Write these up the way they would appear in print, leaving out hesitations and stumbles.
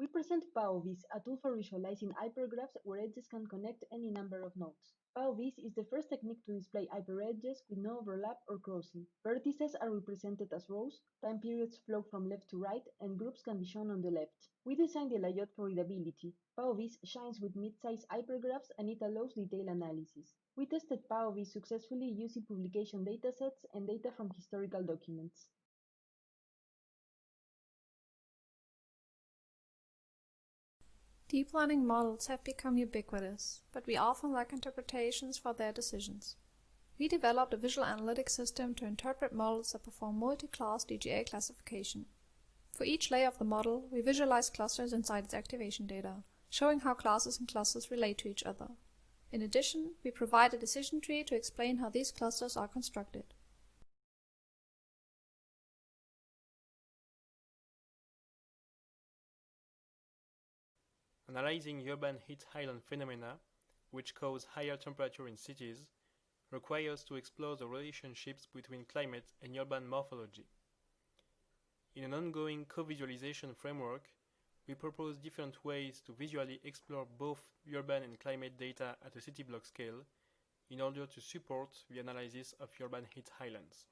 We present VIS, a tool for visualizing hypergraphs where edges can connect any number of nodes. VIS is the first technique to display hyperedges with no overlap or crossing. Vertices are represented as rows, time periods flow from left to right, and groups can be shown on the left. We designed the layout for readability. VIS shines with mid-size hypergraphs and it allows detailed analysis. We tested VIS successfully using publication datasets and data from historical documents. Deep learning models have become ubiquitous, but we often lack interpretations for their decisions. We developed a visual analytics system to interpret models that perform multi-class DGA classification. For each layer of the model, we visualize clusters inside its activation data, showing how classes and clusters relate to each other. In addition, we provide a decision tree to explain how these clusters are constructed. Analyzing urban heat island phenomena, which cause higher temperature in cities, requires to explore the relationships between climate and urban morphology. In an ongoing co-visualization framework, we propose different ways to visually explore both urban and climate data at a city block scale in order to support the analysis of urban heat islands.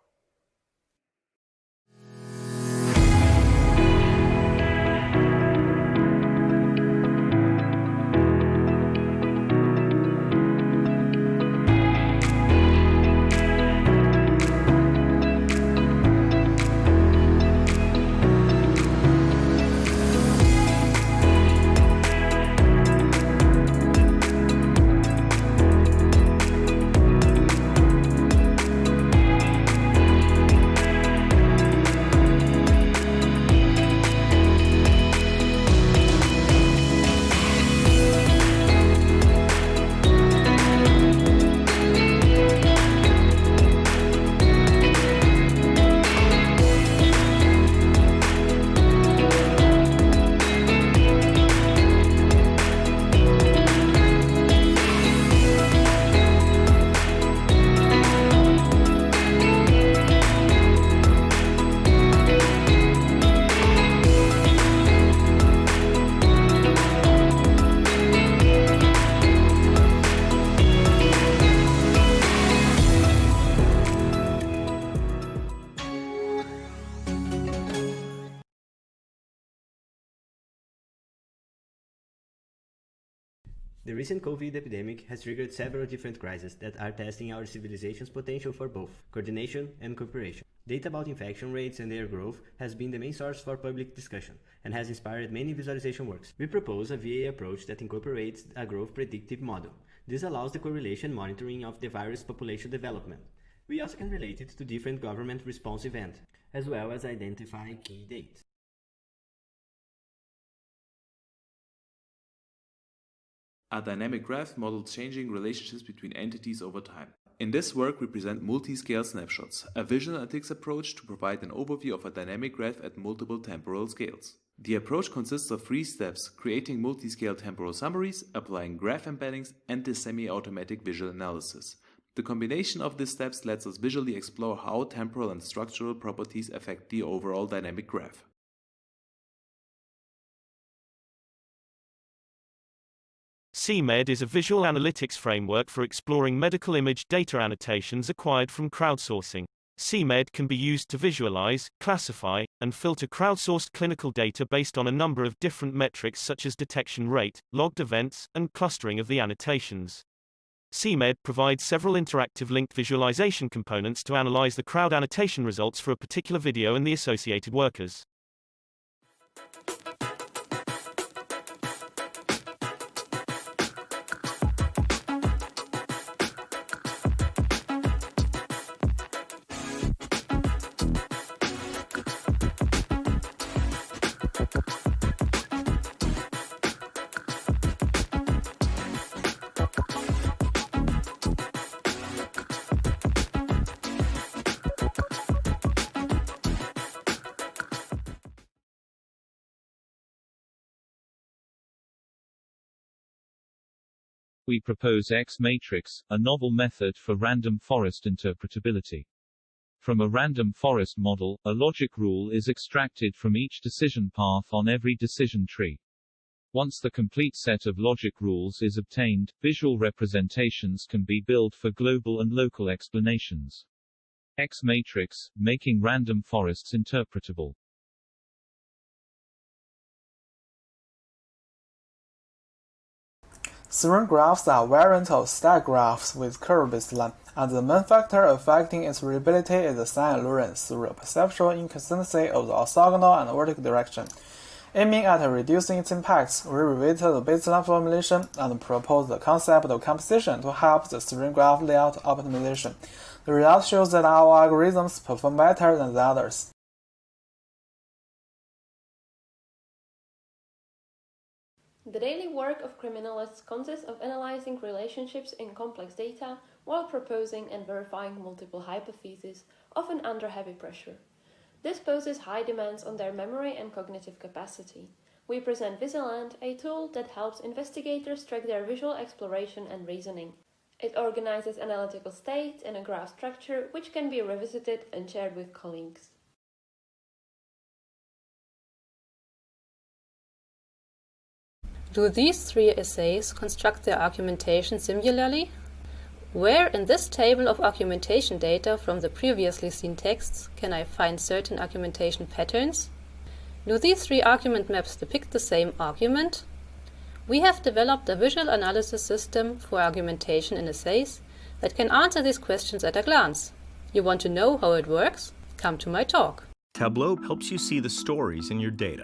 The recent COVID epidemic has triggered several different crises that are testing our civilization's potential for both coordination and cooperation. Data about infection rates and their growth has been the main source for public discussion and has inspired many visualization works. We propose a VA approach that incorporates a growth predictive model. This allows the correlation monitoring of the virus population development. We also can relate it to different government response events, as well as identify key dates. A dynamic graph models changing relationships between entities over time. In this work, we present multi-scale snapshots, a visual analytics approach to provide an overview of a dynamic graph at multiple temporal scales. The approach consists of 3 steps: creating multi-scale temporal summaries, applying graph embeddings, and the semi-automatic visual analysis. The combination of these steps lets us visually explore how temporal and structural properties affect the overall dynamic graph. CMed is a visual analytics framework for exploring medical image data annotations acquired from crowdsourcing. CMed can be used to visualize, classify, and filter crowdsourced clinical data based on a number of different metrics such as detection rate, logged events, and clustering of the annotations. CMed provides several interactive linked visualization components to analyze the crowd annotation results for a particular video and the associated workers. We propose X-matrix, a novel method for random forest interpretability. From a random forest model, a logic rule is extracted from each decision path on every decision tree. Once the complete set of logic rules is obtained, visual representations can be built for global and local explanations. X matrix, making random forests interpretable. String graphs are variant of stack graphs with curve-based line, and the main factor affecting its readability is the sign allurance through a perceptual inconsistency of the orthogonal and vertical direction. Aiming at reducing its impacts, we reweighted the baseline formulation and proposed the concept of composition to help the string graph layout optimization. The result shows that our algorithms perform better than the others. The daily work of criminalists consists of analyzing relationships in complex data while proposing and verifying multiple hypotheses, often under heavy pressure. This poses high demands on their memory and cognitive capacity. We present Visualand, a tool that helps investigators track their visual exploration and reasoning. It organizes analytical states in a graph structure which can be revisited and shared with colleagues. Do these three essays construct their argumentation similarly? Where in this table of argumentation data from the previously seen texts can I find certain argumentation patterns? Do these three argument maps depict the same argument? We have developed a visual analysis system for argumentation in essays that can answer these questions at a glance. You want to know how it works? Come to my talk. Tableau helps you see the stories in your data.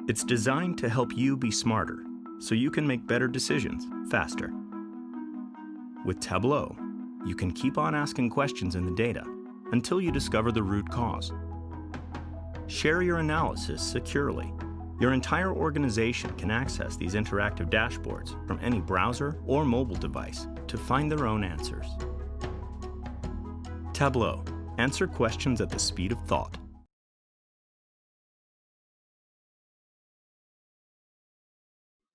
It's designed to help you be smarter, so you can make better decisions faster. With Tableau, you can keep on asking questions in the data until you discover the root cause. Share your analysis securely. Your entire organization can access these interactive dashboards from any browser or mobile device to find their own answers. Tableau. Answer questions at the speed of thought.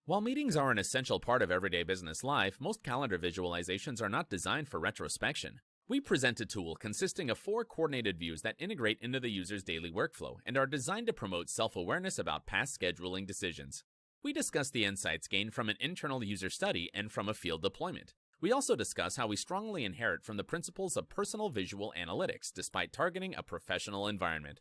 While meetings are an essential part of everyday business life, most calendar visualizations are not designed for retrospection. We present a tool consisting of 4 coordinated views that integrate into the user's daily workflow and are designed to promote self-awareness about past scheduling decisions. We discuss the insights gained from an internal user study and from a field deployment. We also discuss how we strongly inherit from the principles of personal visual analytics despite targeting a professional environment.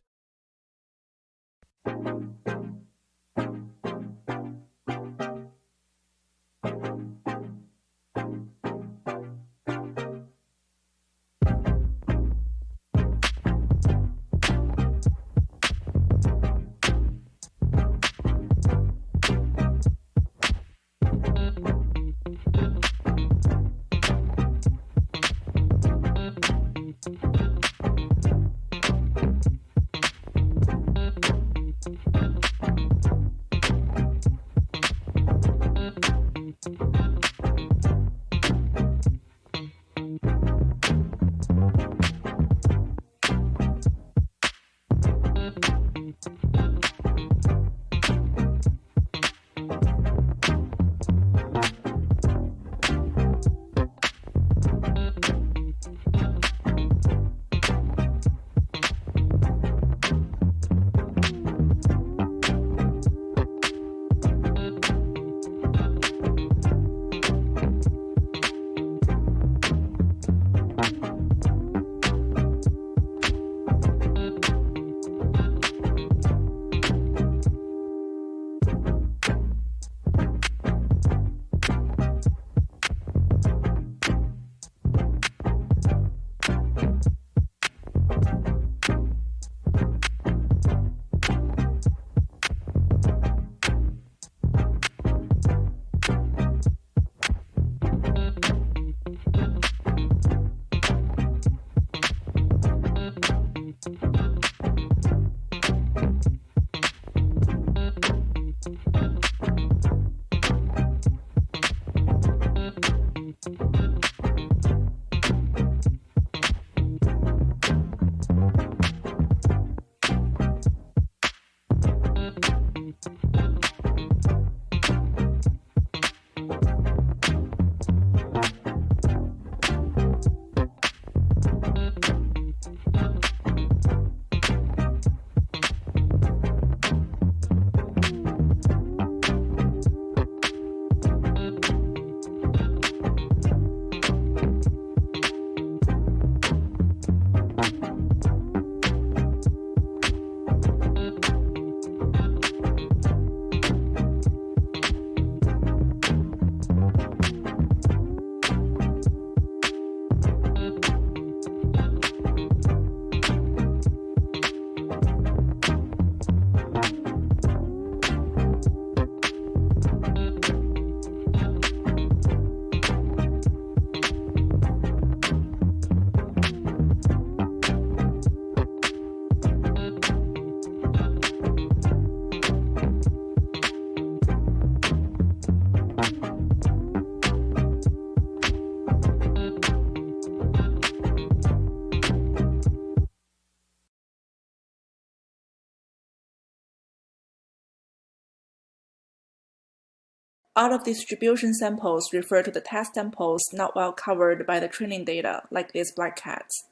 Out-of-distribution samples refer to the test samples not well covered by the training data, like these black cats.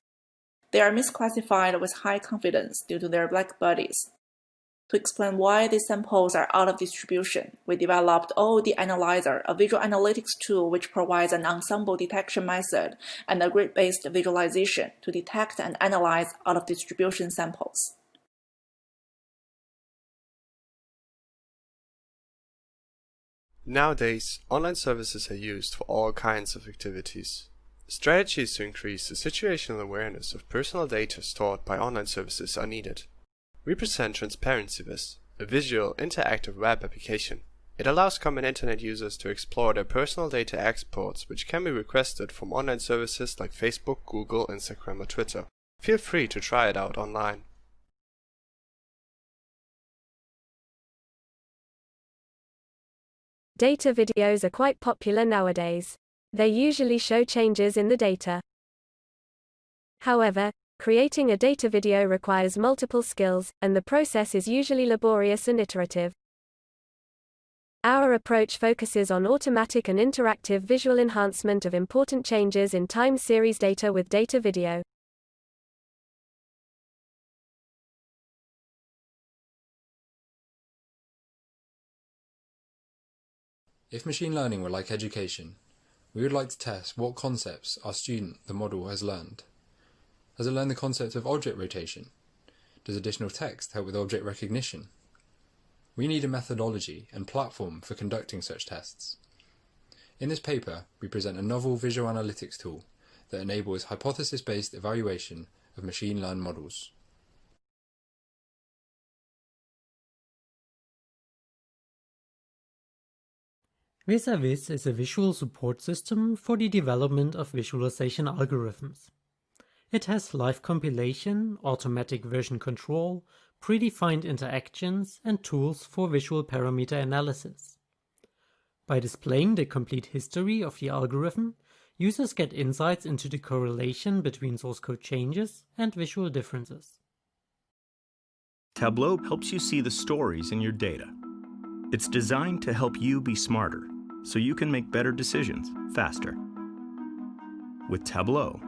They are misclassified with high confidence due to their black bodies. To explain why these samples are out of distribution, we developed OOD Analyzer, a visual analytics tool which provides an ensemble detection method and a grid-based visualization to detect and analyze out-of-distribution samples. Nowadays, online services are used for all kinds of activities. Strategies to increase the situational awareness of personal data stored by online services are needed. We present Transparency VIS, a visual, interactive web application. It allows common internet users to explore their personal data exports, which can be requested from online services like Facebook, Google, Instagram, or Twitter. Feel free to try it out online. Data videos are quite popular nowadays. They usually show changes in the data. However, creating a data video requires multiple skills, and the process is usually laborious and iterative. Our approach focuses on automatic and interactive visual enhancement of important changes in time series data with data video. If machine learning were like education, we would like to test what concepts our student, the model, has learned. Has it learned the concept of object rotation? Does additional text help with object recognition? We need a methodology and platform for conducting such tests. In this paper, we present a novel visual analytics tool that enables hypothesis-based evaluation of machine learned models. VIS is a visual support system for the development of visualization algorithms. It has live compilation, automatic version control, predefined interactions, and tools for visual parameter analysis. By displaying the complete history of the algorithm, users get insights into the correlation between source code changes and visual differences. Tableau helps you see the stories in your data. It's designed to help you be smarter, so you can make better decisions faster. With Tableau,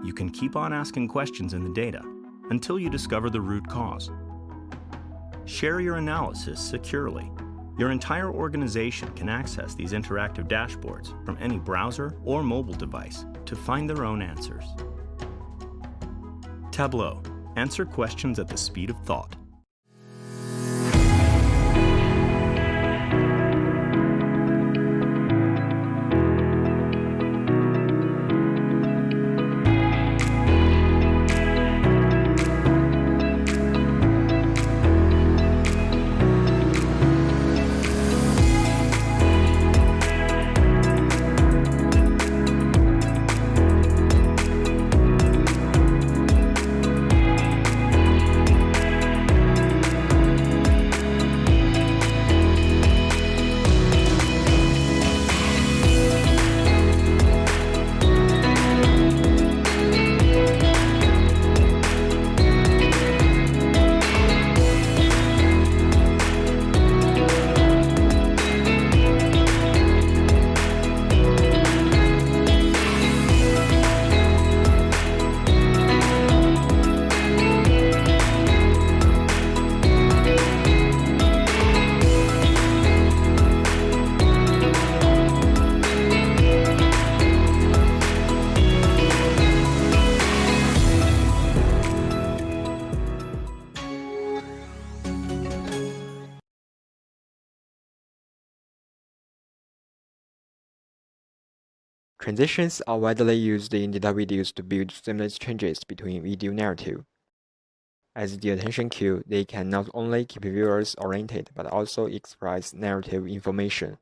you can keep on asking questions in the data until you discover the root cause. Share your analysis securely. Your entire organization can access these interactive dashboards from any browser or mobile device to find their own answers. Tableau. Answer questions at the speed of thought. Transitions are widely used in data videos to build seamless changes between video narrative. As the attention cue, they can not only keep viewers oriented but also express narrative information.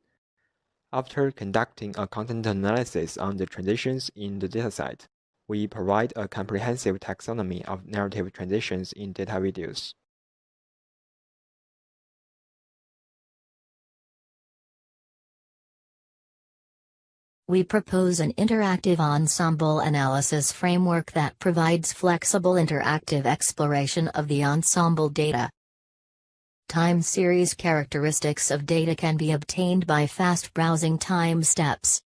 After conducting a content analysis on the transitions in the dataset, we provide a comprehensive taxonomy of narrative transitions in data videos. We propose an interactive ensemble analysis framework that provides flexible interactive exploration of the ensemble data. time series characteristics of data can be obtained by fast browsing time steps.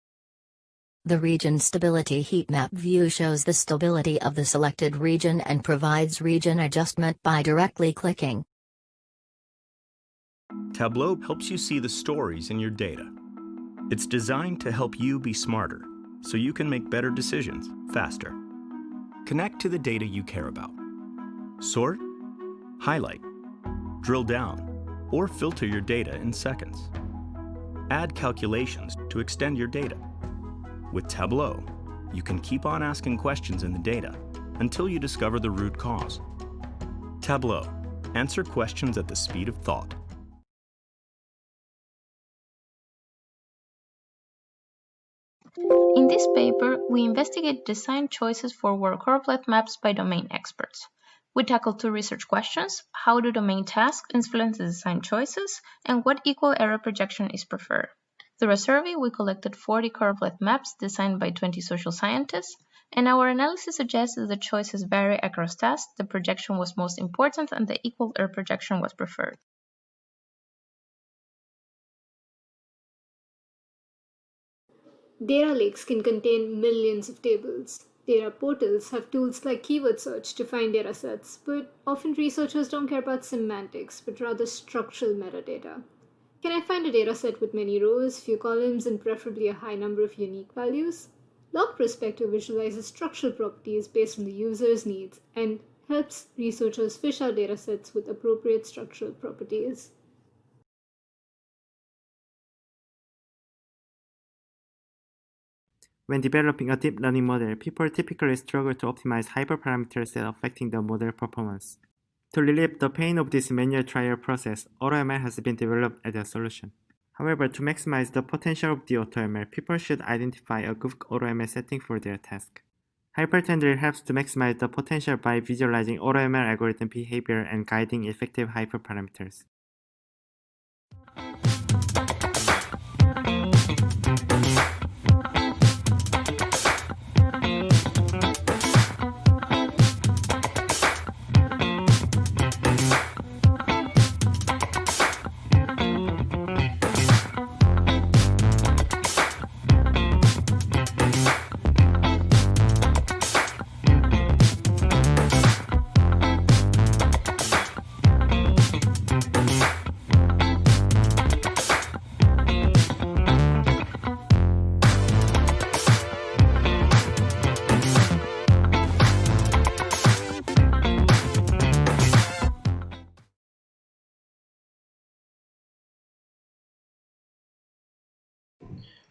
The region stability heat map view shows the stability of the selected region and provides region adjustment by directly clicking. Tableau helps you see the stories in your data. It's designed to help you be smarter, so you can make better decisions faster. Connect to the data you care about. Sort, highlight, drill down, or filter your data in seconds. Add calculations to extend your data. With Tableau, you can keep on asking questions in the data until you discover the root cause. Tableau. Answer questions at the speed of thought. In this paper, we investigate design choices for work-correlate maps by domain experts. We tackle 2 research questions: how do domain tasks influence the design choices, and what equal error projection is preferred. Through a survey, we collected 40 correlate maps designed by 20 social scientists, and our analysis suggests that the choices vary across tasks, the projection was most important, and the equal error projection was preferred. Data lakes can contain millions of tables. Data portals have tools like keyword search to find data sets, but often researchers don't care about semantics, but rather structural metadata. Can I find a dataset with many rows, few columns, and preferably a high number of unique values? Log Prospector visualizes structural properties based on the user's needs and helps researchers fish out datasets with appropriate structural properties. When developing a deep learning model, people typically struggle to optimize hyperparameters that affecting the model performance. To relieve the pain of this manual trial process, AutoML has been developed as a solution. However, to maximize the potential of the AutoML, people should identify a good AutoML setting for their task. Hypertendril helps to maximize the potential by visualizing AutoML algorithm behavior and guiding effective hyperparameters.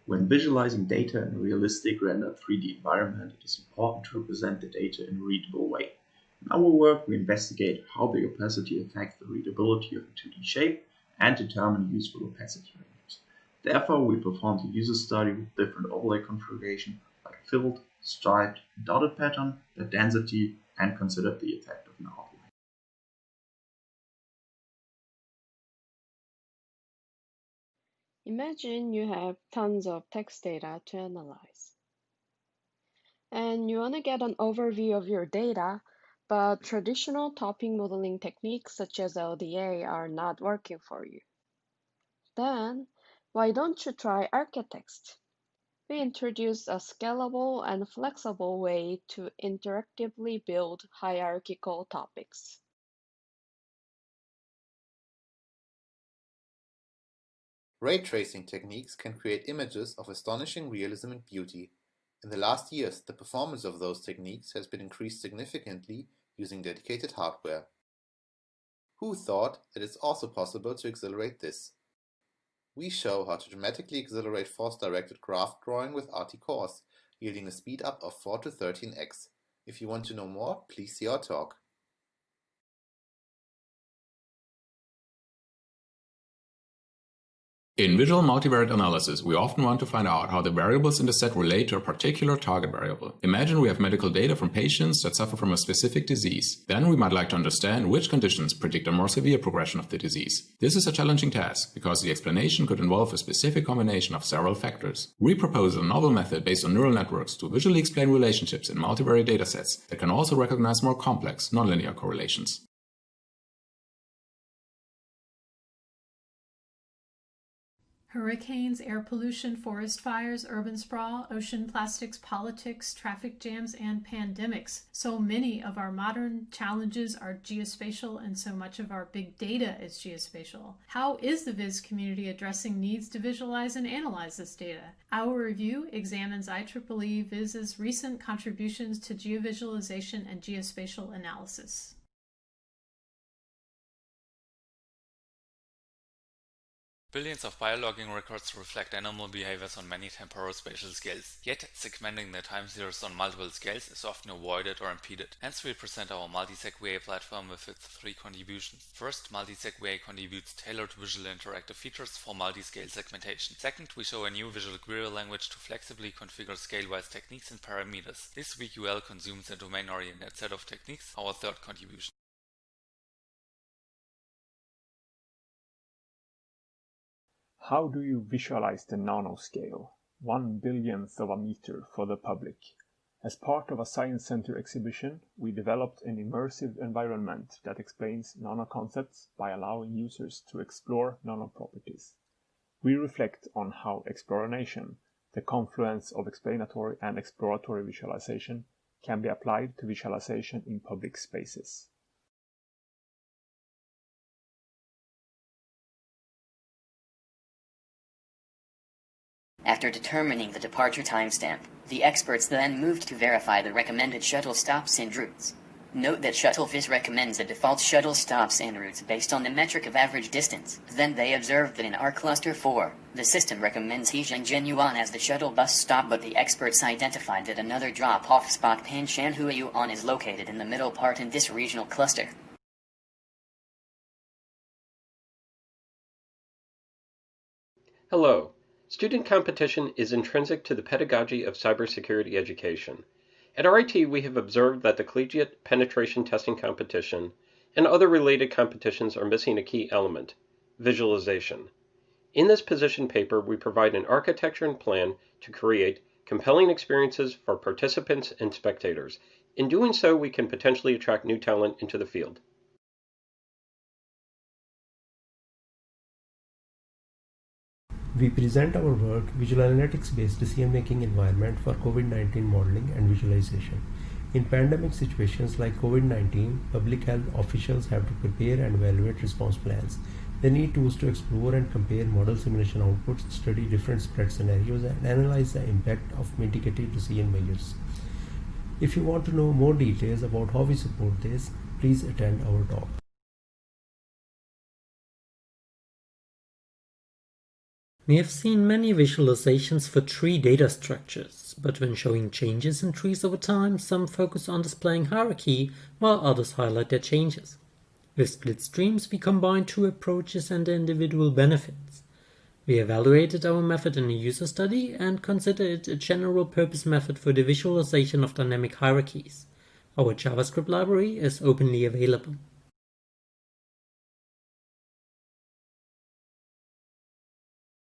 When visualizing data in a realistic rendered 3D environment, it is important to represent the data in a readable way. In our work, we investigate how the opacity affects the readability of a 2D shape and determine useful opacity ranges. Therefore, we performed a user study with different overlay configuration like filled, striped, and dotted pattern, the density, and considered the effect of an outline. Imagine you have tons of text data to analyze. And you want to get an overview of your data, but traditional topping modeling techniques such as LDA are not working for you. Then, why don't you try Architext? We introduced a scalable and flexible way to interactively build hierarchical topics. Ray tracing techniques can create images of astonishing realism and beauty. In the last years, the performance of those techniques has been increased significantly using dedicated hardware. Who thought that it's also possible to accelerate this? We show how to dramatically accelerate force-directed graph drawing with RT cores, yielding a speed up of 4 to 13x. If you want to know more, please see our talk. In visual multivariate analysis, we often want to find out how the variables in the set relate to a particular target variable. Imagine we have medical data from patients that suffer from a specific disease. Then we might like to understand which conditions predict a more severe progression of the disease. This is a challenging task because the explanation could involve a specific combination of several factors. We propose a novel method based on neural networks to visually explain relationships in multivariate datasets that can also recognize more complex, nonlinear correlations. Hurricanes, air pollution, forest fires, urban sprawl, ocean plastics, politics, traffic jams, and pandemics. So many of our modern challenges are geospatial, and so much of our big data is geospatial. How is the VIS community addressing needs to visualize and analyze this data? Our review examines IEEE VIS's recent contributions to geovisualization and geospatial analysis. Billions of biologging records reflect animal behaviors on many temporal-spatial scales, yet segmenting the time series on multiple scales is often avoided or impeded. Hence we present our multi-seg VA platform with its 3 contributions. First, multi-seg VA contributes tailored visual interactive features for multi-scale segmentation. Second, we show a new visual query language to flexibly configure scale-wise techniques and parameters. This VQL consumes a domain-oriented set of techniques, our third contribution. How do you visualize the nanoscale, 1 billionth of a meter, for the public? As part of a Science Center exhibition, we developed an immersive environment that explains nanoconcepts by allowing users to explore nanoproperties. We reflect on how exploration, the confluence of explanatory and exploratory visualization, can be applied to visualization in public spaces. After determining the departure timestamp, the experts then moved to verify the recommended shuttle stops and routes. Note that ShuttleVis recommends the default shuttle stops and routes based on the metric of average distance. Then they observed that in our cluster 4, the system recommends Zhenhua as the shuttle bus stop, but the experts identified that another drop-off spot Panshanhuayuan is located in the middle part in this regional cluster. Hello. Student competition is intrinsic to the pedagogy of cybersecurity education. At RIT, we have observed that the collegiate penetration testing competition and other related competitions are missing a key element: visualization. In this position paper, we provide an architecture and plan to create compelling experiences for participants and spectators. In doing so, we can potentially attract new talent into the field. We present our work, Visual Analytics-Based Decision-Making Environment for COVID-19 Modeling and Visualization. In pandemic situations like COVID-19, public health officials have to prepare and evaluate response plans. They need tools to explore and compare model simulation outputs, study different spread scenarios, and analyze the impact of mitigative decision measures. If you want to know more details about how we support this, please attend our talk. We have seen many visualizations for tree data structures, but when showing changes in trees over time, some focus on displaying hierarchy, while others highlight their changes. With split streams, we combine two approaches and their individual benefits. We evaluated our method in a user study and consider it a general-purpose method for the visualization of dynamic hierarchies. Our JavaScript library is openly available.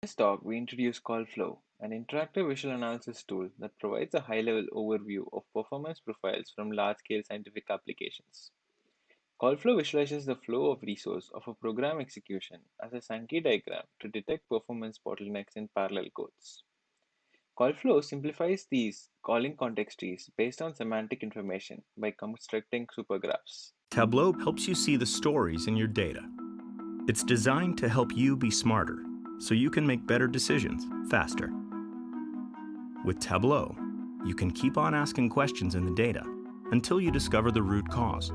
In this talk, we introduce CallFlow, an interactive visual analysis tool that provides a high-level overview of performance profiles from large-scale scientific applications. CallFlow visualizes the flow of resource of a program execution as a Sankey diagram to detect performance bottlenecks in parallel codes. CallFlow simplifies these calling context trees based on semantic information by constructing supergraphs. Tableau helps you see the stories in your data. It's designed to help you be smarter, so you can make better decisions faster. With Tableau, you can keep on asking questions in the data until you discover the root cause.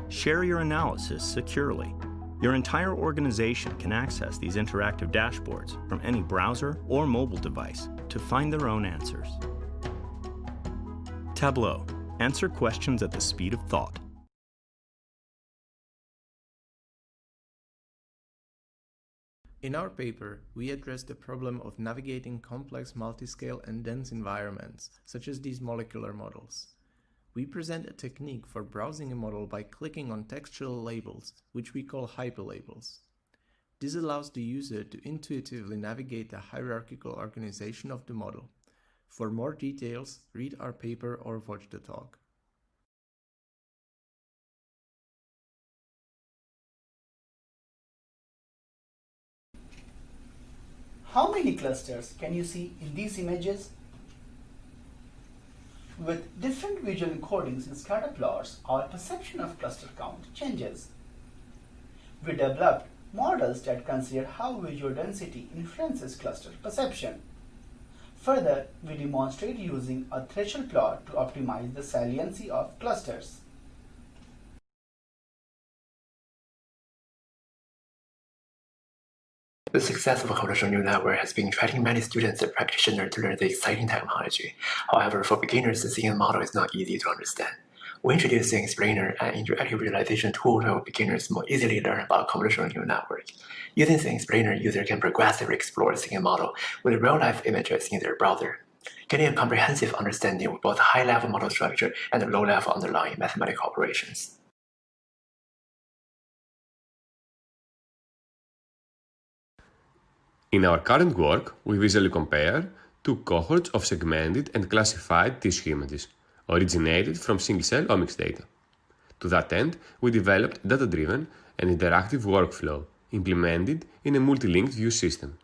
Share your analysis securely. Your entire organization can access these interactive dashboards from any browser or mobile device to find their own answers. Tableau. Answer questions at the speed of thought. In our paper, we address the problem of navigating complex multiscale and dense environments, such as these molecular models. We present a technique for browsing a model by clicking on textual labels, which we call hyperlabels. This allows the user to intuitively navigate the hierarchical organization of the model. For more details, read our paper or watch the talk. How many clusters can you see in these images? With different visual encodings in scatter plots, our perception of cluster count changes. We developed models that consider how visual density influences cluster perception. Further, we demonstrate using a threshold plot to optimize the saliency of clusters. The success of a convolutional neural network has been attracting many students and practitioners to learn the exciting technology. However, for beginners, the CNN model is not easy to understand. We introduced the explainer, an interactive visualization tool to help beginners more easily learn about convolutional neural network. Using the explainer, users can progressively explore the CNN model with real-life images in their browser, getting a comprehensive understanding of both high-level model structure and low-level underlying mathematical operations. In our current work, we visually compare two cohorts of segmented and classified tissue images, originated from single-cell omics data. To that end, we developed a data-driven and interactive workflow implemented in a multi-linked view system.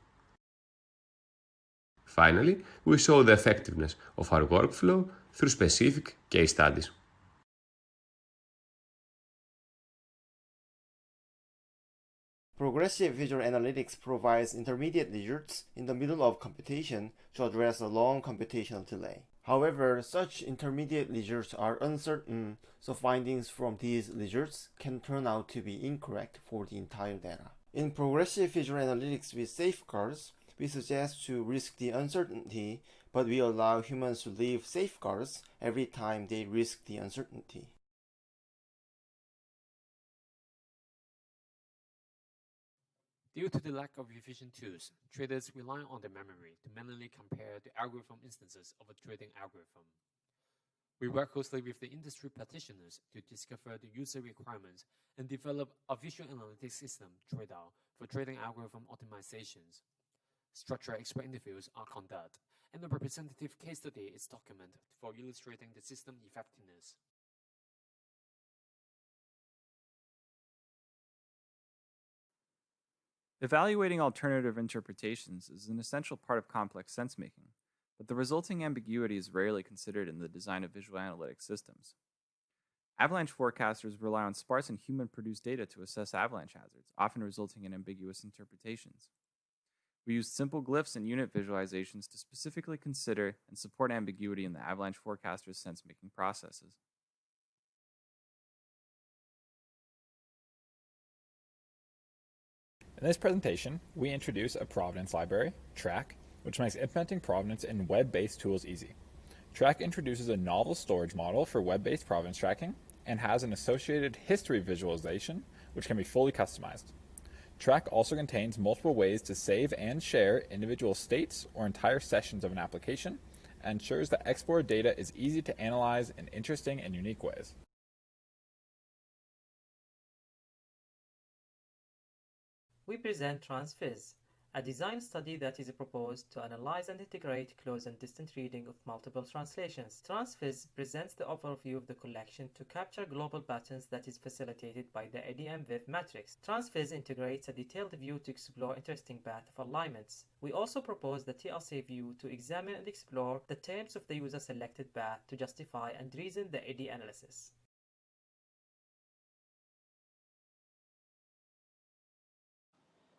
Finally, we show the effectiveness of our workflow through specific case studies. Progressive visual analytics provides intermediate results in the middle of computation to address a long computational delay. However, such intermediate results are uncertain, so findings from these results can turn out to be incorrect for the entire data. In progressive visual analytics with safeguards, we suggest to risk the uncertainty, but we allow humans to leave safeguards every time they risk the uncertainty. Due to the lack of efficient tools, traders rely on their memory to manually compare the algorithm instances of a trading algorithm. We work closely with the industry practitioners to discover the user requirements and develop a visual analytics system, TradeOut, for trading algorithm optimizations. Structured expert interviews are conducted, and a representative case study is documented for illustrating the system effectiveness. Evaluating alternative interpretations is an essential part of complex sense-making, but the resulting ambiguity is rarely considered in the design of visual analytic systems. Avalanche forecasters rely on sparse and human-produced data to assess avalanche hazards, often resulting in ambiguous interpretations. We used simple glyphs and unit visualizations to specifically consider and support ambiguity in the avalanche forecasters' sense-making processes. In this presentation, we introduce a provenance library, Track, which makes implementing provenance in web-based tools easy. Track introduces a novel storage model for web-based provenance tracking and has an associated history visualization, which can be fully customized. Track also contains multiple ways to save and share individual states or entire sessions of an application and ensures that exported data is easy to analyze in interesting and unique ways. We present TransVis, a design study that is proposed to analyze and integrate close and distant reading of multiple translations. TransVis presents the overview of the collection to capture global patterns that is facilitated by the ADM-VIF matrix. TransVis integrates a detailed view to explore interesting path of alignments. We also propose the TLC view to examine and explore the terms of the user-selected path to justify and reason the AD analysis.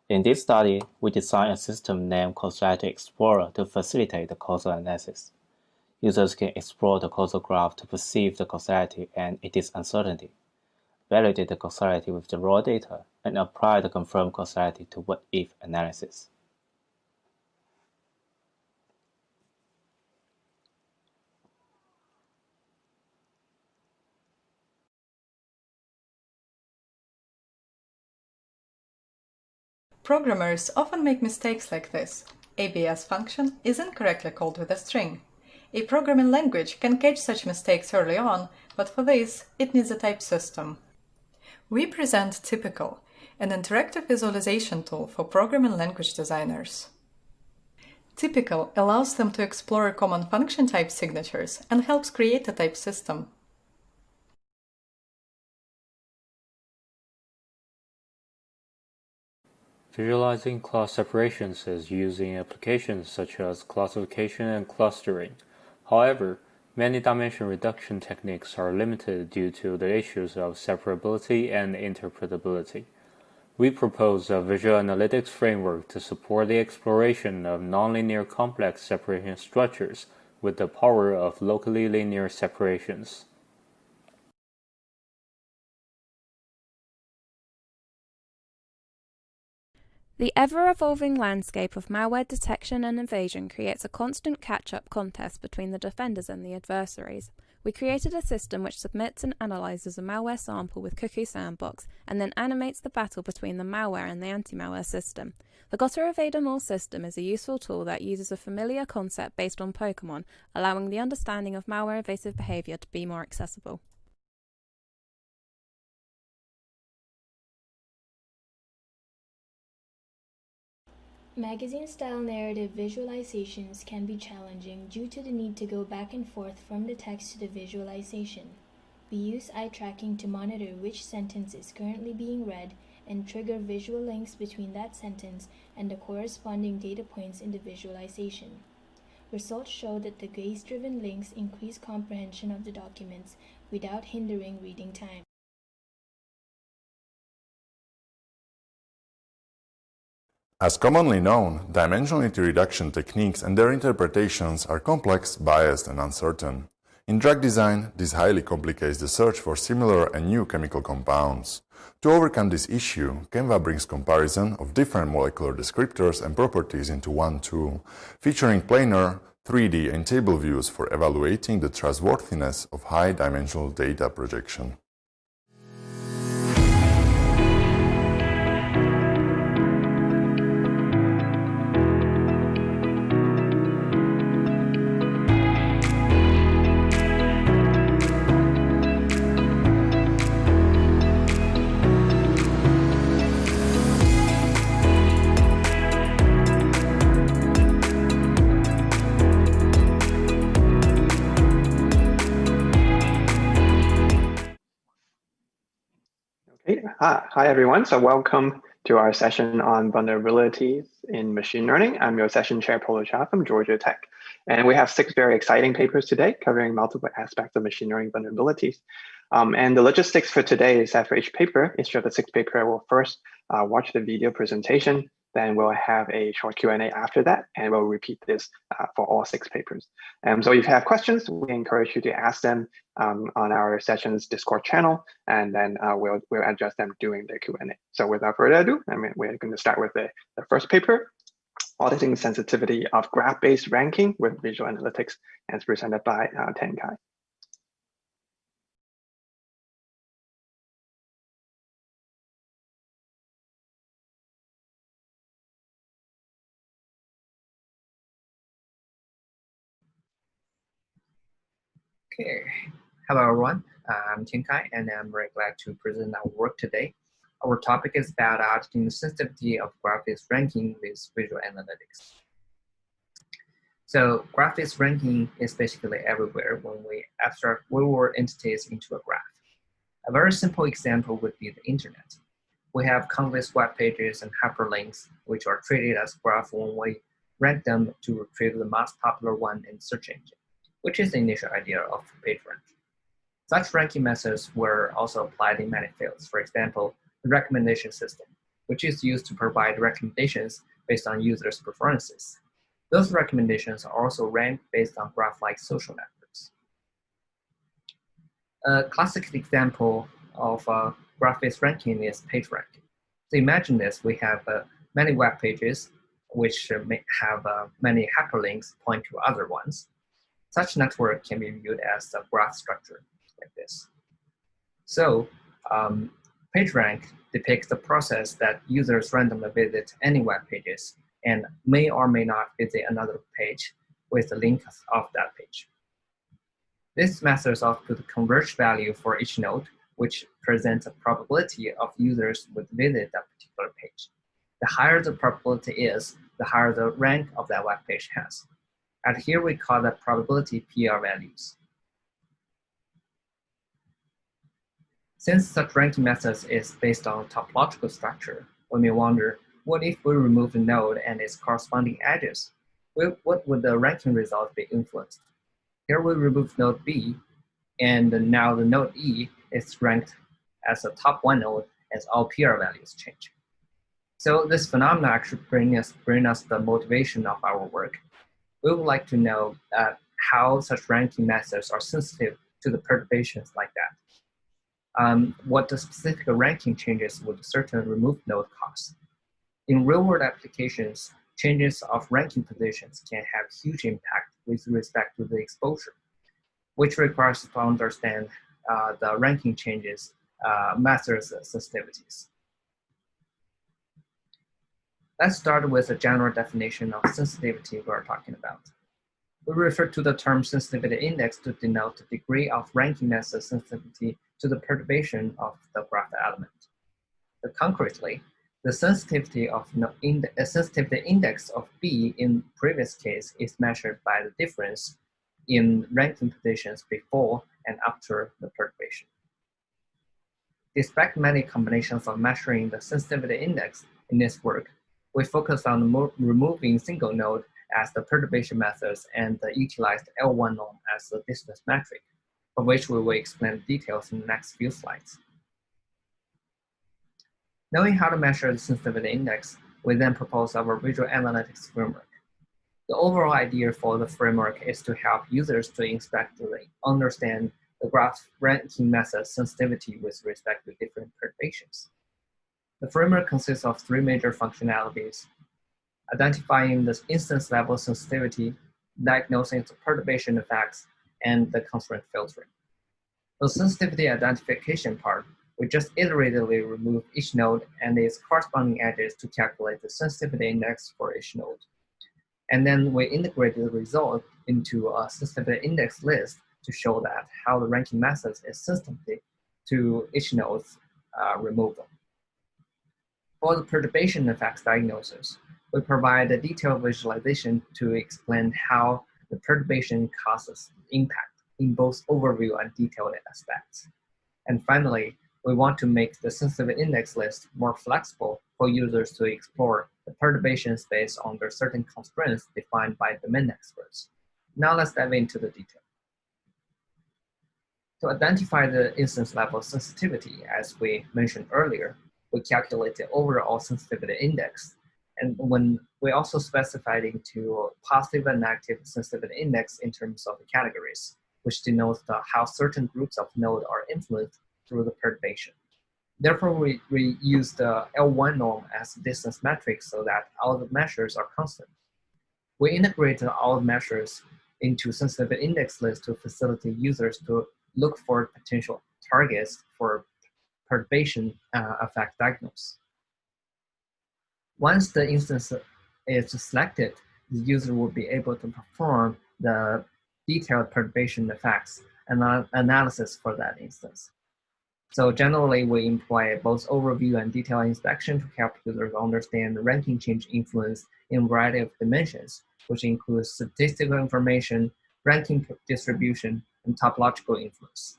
In this study, we designed a system named Causality Explorer to facilitate the causal analysis. Users can explore the causal graph to perceive the causality and its uncertainty, validate the causality with the raw data, and apply the confirmed causality to what-if analysis. Programmers often make mistakes like this. A VIS function is incorrectly called with a string. A programming language can catch such mistakes early on, but for this, it needs a type system. We present Typical, an interactive visualization tool for programming language designers. Typical allows them to explore common function type signatures and helps create a type system. Visualizing class separations is used in applications such as classification and clustering. However, many dimension reduction techniques are limited due to the issues of separability and interpretability. We propose a visual analytics framework to support the exploration of nonlinear complex separation structures with the power of locally linear separations. The ever-evolving landscape of malware detection and evasion creates a constant catch-up contest between the defenders and the adversaries. We created a system which submits and analyzes a malware sample with Cuckoo Sandbox and then animates the battle between the malware and the anti-malware system. The Gotter Evade 'em All system is a useful tool that uses a familiar concept based on Pokemon, allowing the understanding of malware evasive behavior to be more accessible. Magazine-style narrative visualizations can be challenging due to the need to go back and forth from the text to the visualization. We use eye tracking to monitor which sentence is currently being read and trigger visual links between that sentence and the corresponding data points in the visualization. Results show that the gaze-driven links increase comprehension of the documents without hindering reading time. As commonly known, dimensionality reduction techniques and their interpretations are complex, biased, and uncertain. In drug design, this highly complicates the search for similar and new chemical compounds. To overcome this issue, Canva brings comparison of different molecular descriptors and properties into one tool, featuring planar, 3D, and table views for evaluating the trustworthiness of high-dimensional data projection. Hi everyone, so welcome to our session on vulnerabilities in machine learning. I'm your session chair, Polo from Georgia Tech. And we have 6 very exciting papers today covering multiple aspects of machine learning vulnerabilities. And the logistics for today is that for each paper, each of the 6 papers will first watch the video presentation, then we'll have a short Q&A after that, and we'll repeat this for all 6 papers. So if you have questions, we encourage you to ask them on our session's Discord channel, and then we'll address them during the Q&A. So without further ado, we're going to start with the first paper, Auditing Sensitivity of Graph-Based Ranking with Visual Analytics, and it's presented by Tiankai. Okay, hello everyone. I'm Tiankai, and I'm very glad to present our work today. Our topic is about auditing the sensitivity of graph-based ranking with visual analytics. So graph-based ranking is basically everywhere when we abstract real-world entities into a graph. A very simple example would be the internet. We have countless web pages and hyperlinks, which are treated as graphs when we rank them to retrieve the most popular one in search engine, which is the initial idea of PageRank. Such ranking methods were also applied in many fields. For example, the recommendation system, which is used to provide recommendations based on users' preferences. Those recommendations are also ranked based on graph-like social networks. A classic example of graph-based ranking is PageRank. So imagine this: we have many web pages which may have many hyperlinks point to other ones. Such network can be viewed as a graph structure like this. So PageRank depicts the process that users randomly visit any web pages and may or may not visit another page with the link of that page. This method outputs a converged value for each node, which presents a probability of users would visit that particular page. The higher the probability is, the higher the rank of that web page has. And here we call that probability PR values. Since such ranking methods is based on topological structure, we may wonder what if we remove the node and its corresponding edges? What would the ranking result be influenced? Here we remove node B, and now the node E is ranked as a top one node as all PR values change. So this phenomenon actually bring us the motivation of our work. We would like to know how such ranking methods are sensitive to the perturbations like that. What the specific ranking changes would certain removed node cause. In real-world applications, changes of ranking positions can have huge impact with respect to the exposure, which requires us to understand the ranking changes methods sensitivities. Let's start with a general definition of sensitivity we're talking about. We refer to the term sensitivity index to denote the degree of ranking method sensitivity to the perturbation of the graph element. But concretely, the sensitivity index of B in previous case is measured by the difference in ranking positions before and after the perturbation. Despite many combinations of measuring the sensitivity index in this work, we focus on removing single node as the perturbation methods and utilized L1 norm as the distance metric, of which we will explain details in the next few slides. Knowing how to measure the sensitivity index, we then propose our visual analytics framework. The overall idea for the framework is to help users to inspectively understand the graph ranking method sensitivity with respect to different perturbations. The framework consists of three major functionalities: identifying the instance level sensitivity, diagnosing the perturbation effects, and the constraint filtering. The sensitivity identification part, we just iteratively remove each node and its corresponding edges to calculate the sensitivity index for each node. And then we integrate the result into a sensitivity index list to show that how the ranking method is sensitive to each node's removal. For the perturbation effects diagnosis, we provide a detailed visualization to explain how the perturbation causes impact in both overview and detailed aspects. And finally, we want to make the sensitivity index list more flexible for users to explore the perturbations based on their certain constraints defined by domain experts. Now let's dive into the detail. To identify the instance level sensitivity, as we mentioned earlier, we calculate the overall sensitivity index. And when we also specified into positive and negative sensitivity index in terms of the categories, which denotes how certain groups of nodes are influenced through the perturbation. Therefore, we use the L1 norm as distance metric so that all the measures are constant. We integrate all the measures into sensitivity index list to facilitate users to look for potential targets for perturbation effect diagnosis. Once the instance is selected, the user will be able to perform the detailed perturbation effects and analysis for that instance. So generally, we employ both overview and detailed inspection to help users understand the ranking change influence in a variety of dimensions, which includes statistical information, ranking distribution, and topological influence.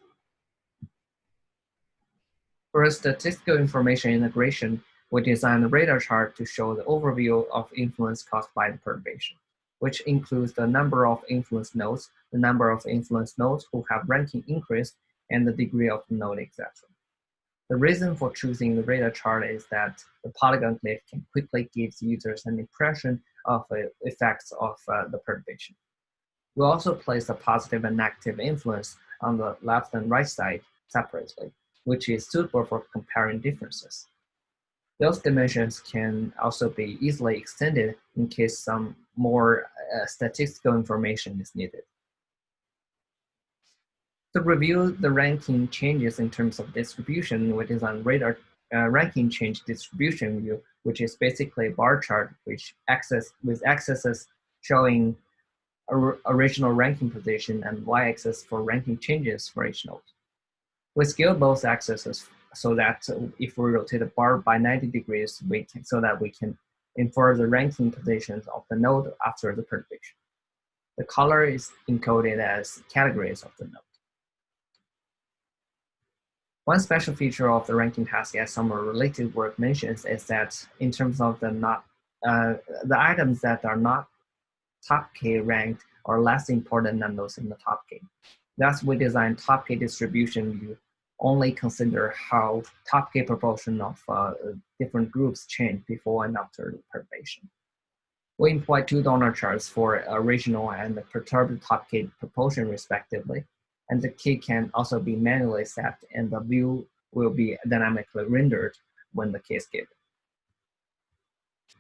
For statistical information integration, we designed a radar chart to show the overview of influence caused by the perturbation, which includes the number of influence nodes, the number of influence nodes who have ranking increase, and the degree of the node, etc. The reason for choosing the radar chart is that the polygon glyph can quickly give users an impression of the effects of the perturbation. We also place a positive and negative influence on the left and right side separately, which is suitable for comparing differences. Those dimensions can also be easily extended in case some more statistical information is needed. To review the ranking changes in terms of distribution, we designed radar ranking change distribution view, which is basically a bar chart with axes showing original ranking position and y-axis for ranking changes for each node. We scale both axes so that if we rotate the bar by 90 degrees, so that we can infer the ranking positions of the node after the perturbation. The color is encoded as categories of the node. One special feature of the ranking task, as some related work mentions, is that in terms of the items that are not top K ranked are less important than those in the top K. Thus, we designed top K distribution view only consider how top K proportion of different groups change before and after the perturbation. We employ two donor charts for original and the perturbed top K proportion respectively, and the K can also be manually set, and the view will be dynamically rendered when the K is given.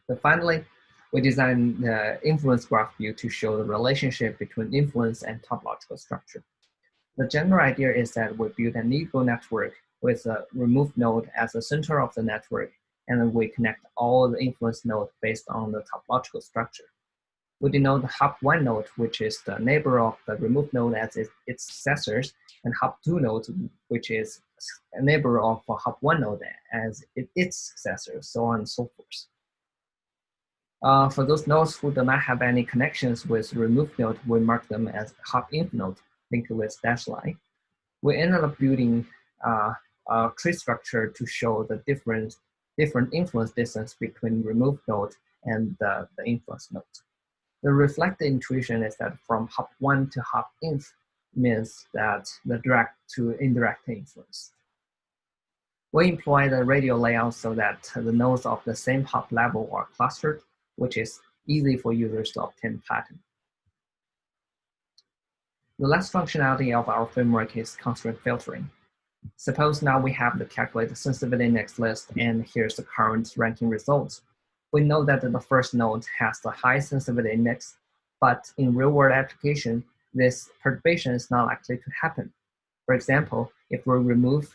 So finally, we designed the influence graph view to show the relationship between influence and topological structure. The general idea is that we build an ego network with a removed node as the center of the network, and then we connect all the influence nodes based on the topological structure. We denote the hop1 node, which is the neighbor of the removed node as its successors, and hop2 node, which is a neighbor of a hop1 node as its successors, so on and so forth. For those nodes who do not have any connections with the removed node, we mark them as hop-inf node, linked with dash line. We ended up building a tree structure to show the different influence distance between removed node and the influence node. The reflected intuition is that from hop1 to hop-inf means that the direct to indirect influence. We employ the radial layout so that the nodes of the same hop level are clustered, which is easy for users to obtain pattern. The last functionality of our framework is constraint filtering. Suppose now we have the calculated sensitivity index list, and here's the current ranking results. We know that the first node has the high sensitivity index, but in real-world application, this perturbation is not likely to happen. For example, if we remove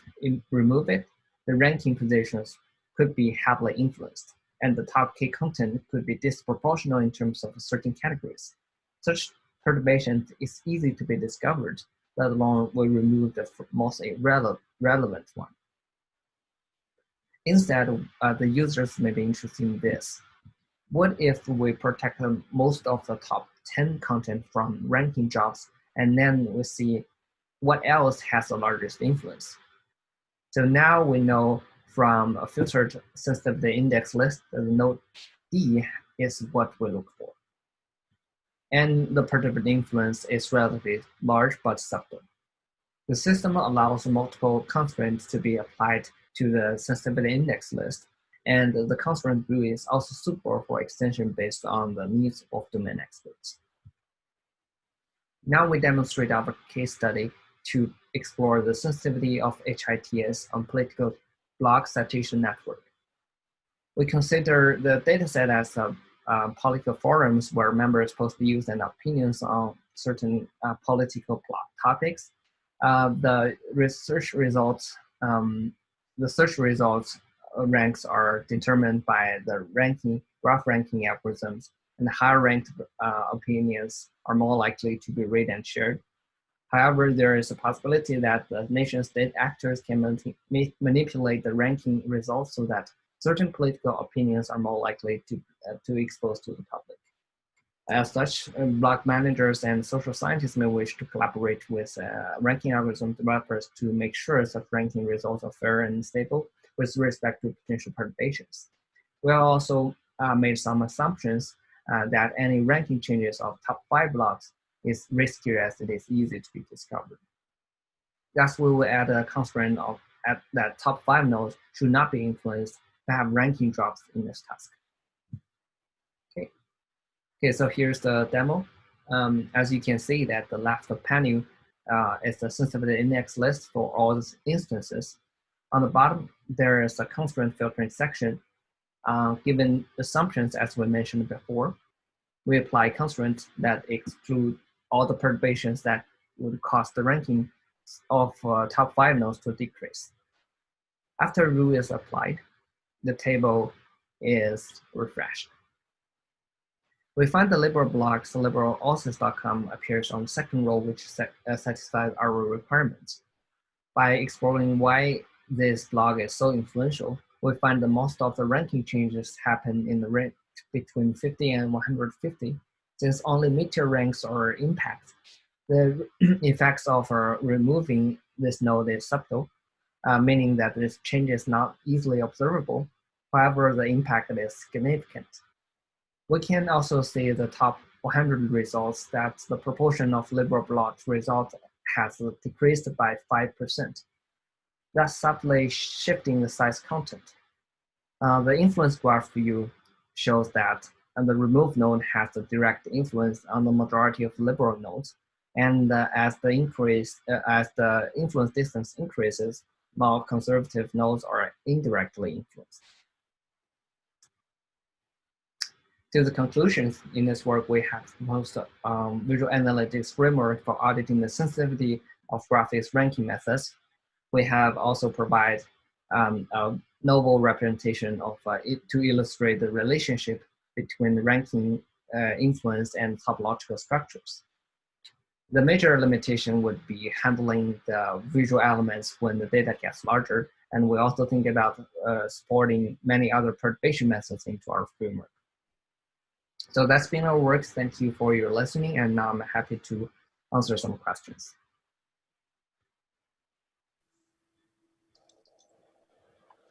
it, the ranking positions could be heavily influenced, and the top K content could be disproportional in terms of certain categories. Such perturbation is easy to be discovered, let alone we remove the most relevant one. Instead, the users may be interested in this. What if we protect most of the top 10 content from ranking jobs, and then we see what else has the largest influence? So now we know from a filtered sensitivity index list that the node D is what we look for. And the perturbed influence is relatively large but subtle. The system allows multiple constraints to be applied to the sensitivity index list, and the constraint view is also suitable for extension based on the needs of domain experts. Now we demonstrate our case study to explore the sensitivity of HITS on political block citation network. We consider the dataset as political forums where members post views and opinions on certain political block topics. The search results ranks are determined by the graph ranking algorithms, and the higher ranked opinions are more likely to be read and shared. However, there is a possibility that the nation-state actors can manipulate the ranking results so that certain political opinions are more likely to expose to the public. As such, block managers and social scientists may wish to collaborate with ranking algorithm developers to make sure such ranking results are fair and stable with respect to potential perturbations. We also made some assumptions that any ranking changes of top 5 blocks is riskier as it is easy to be discovered. Thus, we will add a constraint at that top 5 nodes should not be influenced to have ranking drops in this task. Okay, so here's the demo. As you can see that the left panel is the sensitivity index list for all these instances. On the bottom, there is a constraint filtering section. Given assumptions as we mentioned before, we apply constraints that exclude all the perturbations that would cause the ranking of top 5 nodes to decrease. After a rule is applied, the table is refreshed. We find the liberal block, so liberalauthors.com appears on the second row, which satisfies our requirements. By exploring why this blog is so influential, we find that most of the ranking changes happen in the range between 50 and 150, since only mid-tier ranks are impacted. The effects of removing this node is subtle. meaning that this change is not easily observable. However, the impact is significant. We can also see the top 100 results that the proportion of liberal blot results has decreased by 5%, thus subtly shifting the size content. The influence graph view shows that the removed node has a direct influence on the majority of liberal nodes, and as the influence distance increases, more conservative nodes are indirectly influenced. To the conclusions in this work, we have proposed visual analytics framework for auditing the sensitivity of graphics ranking methods. We have also provided a novel representation of to illustrate the relationship between ranking influence and topological structures. The major limitation would be handling the visual elements when the data gets larger, and we also think about supporting many other perturbation methods into our framework. So that's been our work. Thank you for your listening, and now I'm happy to answer some questions.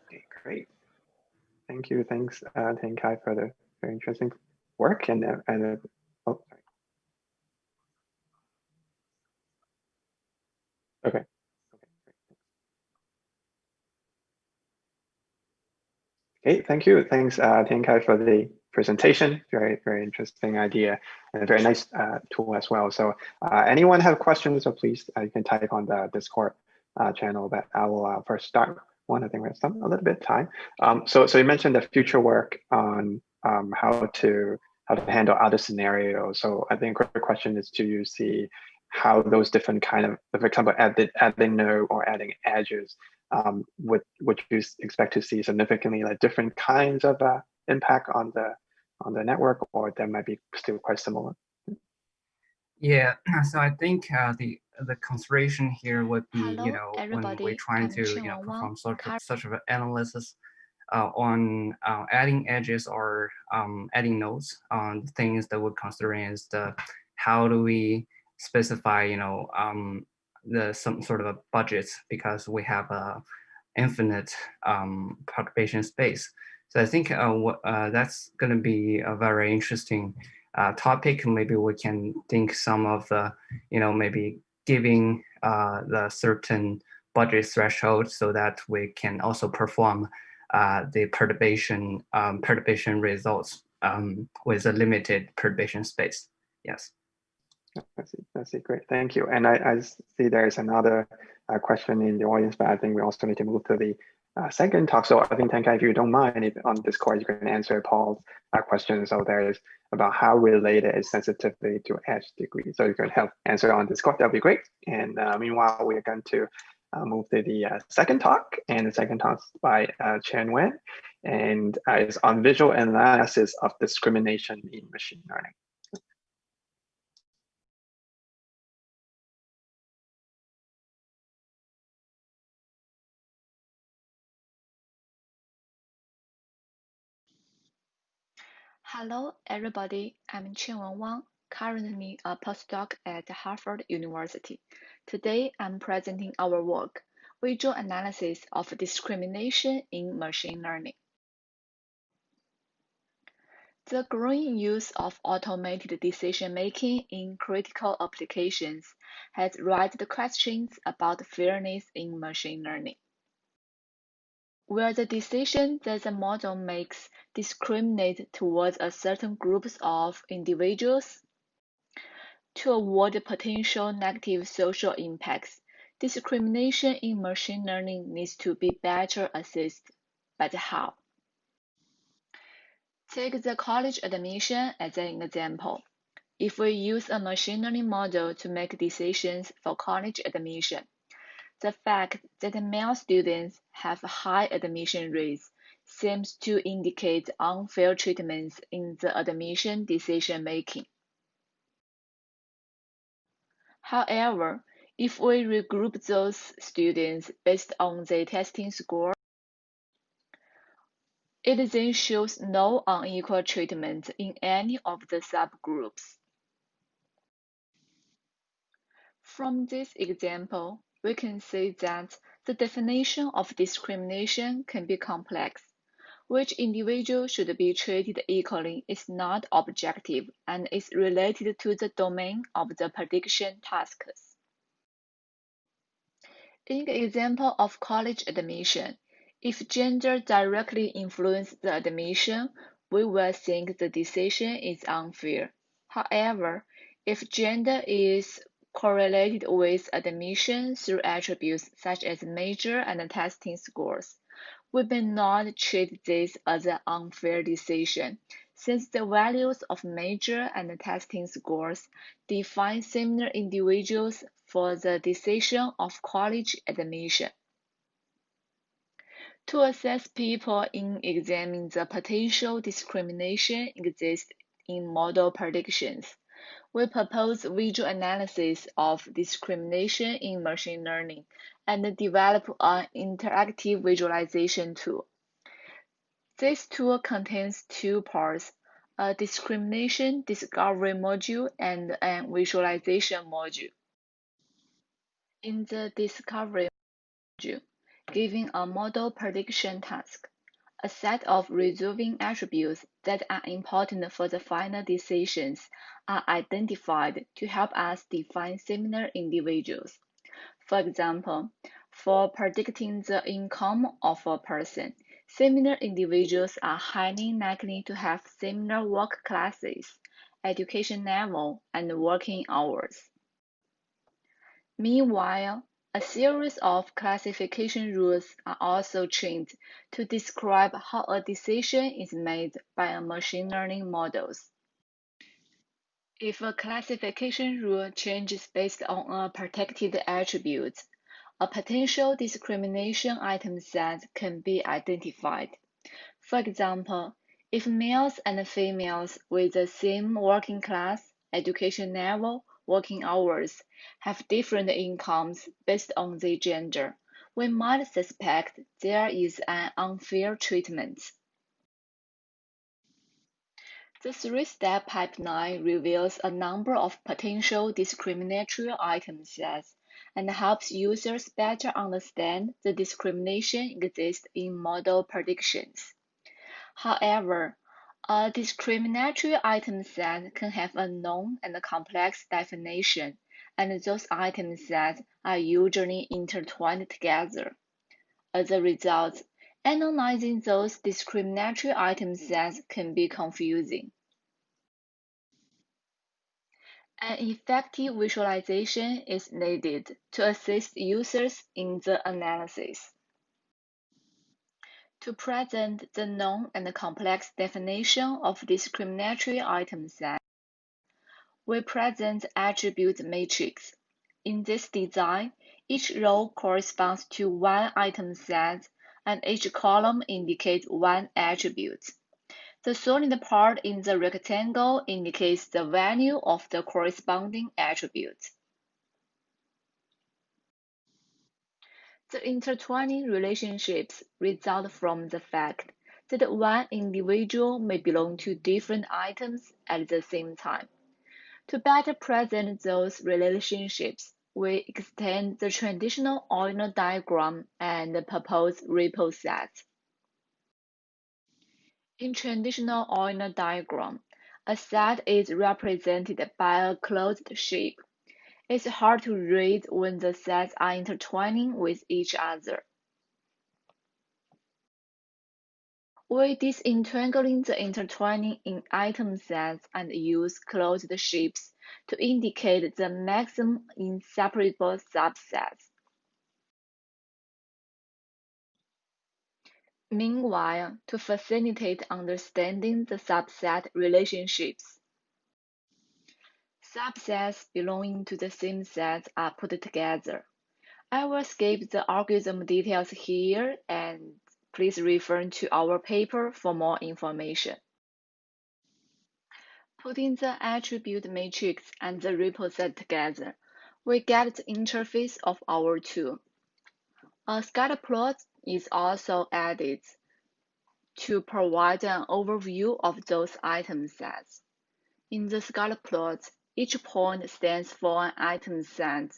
Okay, great. Thank you. Thanks, Tiankai, for the very interesting work. And oh, sorry. Okay. Okay, thank you. Thanks, Tiankai, for the presentation. Very, very interesting idea and a very nice tool as well. So anyone have questions, so please, you can type on the Discord channel, but I will first start one. I think we have a little bit of time. So you mentioned the future work on how to handle other scenarios. So I think the question is, do you see how those different kind of, for example, adding node or adding edges, would you expect to see significantly like different kinds of impact on the network, or that might be still quite similar? Yeah, so I think the consideration here would be, when we're trying to perform such of an analysis on adding edges or adding nodes, the things that we're considering is how do we specify some sort of a budget, because we have a infinite perturbation space. So I think that's going to be a very interesting topic. Maybe we can think some of the, maybe giving the certain budget threshold so that we can also perform the perturbation results with a limited perturbation space. Yes. I see. Great. Thank you. And I see there's another question in the audience, but I think we also need to move to the second talk. So I think, Tiankai, if you don't mind, if on Discord, you can answer Paul's question. So there is about how related is sensitivity to edge degree. So you can help answer on Discord. That'd be great. And meanwhile, we're going to move to the second talk. And the second talk is by Qianwen, and is on visual analysis of discrimination in machine learning. Hello, everybody. I'm Qianwen Wang, currently a postdoc at Harvard University. Today, I'm presenting our work, Visual Analysis of Discrimination in Machine Learning. The growing use of automated decision-making in critical applications has raised questions about fairness in machine learning, where the decision that the model makes discriminate towards a certain groups of individuals. To avoid potential negative social impacts, discrimination in machine learning needs to be better assessed. But how? Take the college admission as an example. If we use a machine learning model to make decisions for college admission, the fact that male students have high admission rates seems to indicate unfair treatments in the admission decision-making. However, if we regroup those students based on their testing score, it then shows no unequal treatment in any of the subgroups. From this example, we can see that The definition of discrimination can be complex. Which individual should be treated equally is not objective and is related to the domain of the prediction tasks. In the example of college admission, if gender directly influences the admission, we will think the decision is unfair. However, if gender is correlated with admission through attributes such as major and testing scores, we may not treat this as an unfair decision, since the values of major and testing scores define similar individuals for the decision of college admission. To assess people in examining the potential discrimination exists in model predictions, we propose visual analysis of discrimination in machine learning and develop an interactive visualization tool. This tool contains two parts, a discrimination discovery module and a visualization module. In the discovery module, given a model prediction task, a set of resolving attributes that are important for the final decisions are identified to help us define similar individuals. For example, for predicting the income of a person, similar individuals are highly likely to have similar work classes, education level, and working hours. Meanwhile, a series of classification rules are also trained to describe how a decision is made by a machine learning models. If a classification rule changes based on a protected attribute, a potential discrimination item set can be identified. For example, if males and females with the same working class, education level, working hours have different incomes based on their gender, we might suspect there is an unfair treatment. The three-step pipeline reveals a number of potential discriminatory item sets and helps users better understand the discrimination exists in model predictions. However, a discriminatory item set can have a known and complex definition, and those item sets are usually intertwined together. As a result, analyzing those discriminatory item sets can be confusing. An effective visualization is needed to assist users in the analysis. To present the known and complex definition of discriminatory item set, we present attribute matrix. In this design, each row corresponds to one item set, and each column indicates one attribute. The solid part in the rectangle indicates the value of the corresponding attribute. The intertwining relationships result from the fact that one individual may belong to different items at the same time. To better present those relationships, we extend the traditional Euler diagram and propose ripple sets. In traditional Euler diagram, a set is represented by a closed shape. It's hard to read when the sets are intertwining with each other. We disentangling the intertwining in item sets and use closed shapes to indicate the maximum inseparable subsets. Meanwhile, to facilitate understanding the subset relationships, subsets belonging to the same set are put together. I will skip the algorithm details here and please refer to our paper for more information. Putting the attribute matrix and the ripple set together, we get the interface of our tool. A scatter plot is also added to provide an overview of those item sets. In the scatter plot, each point stands for an item set.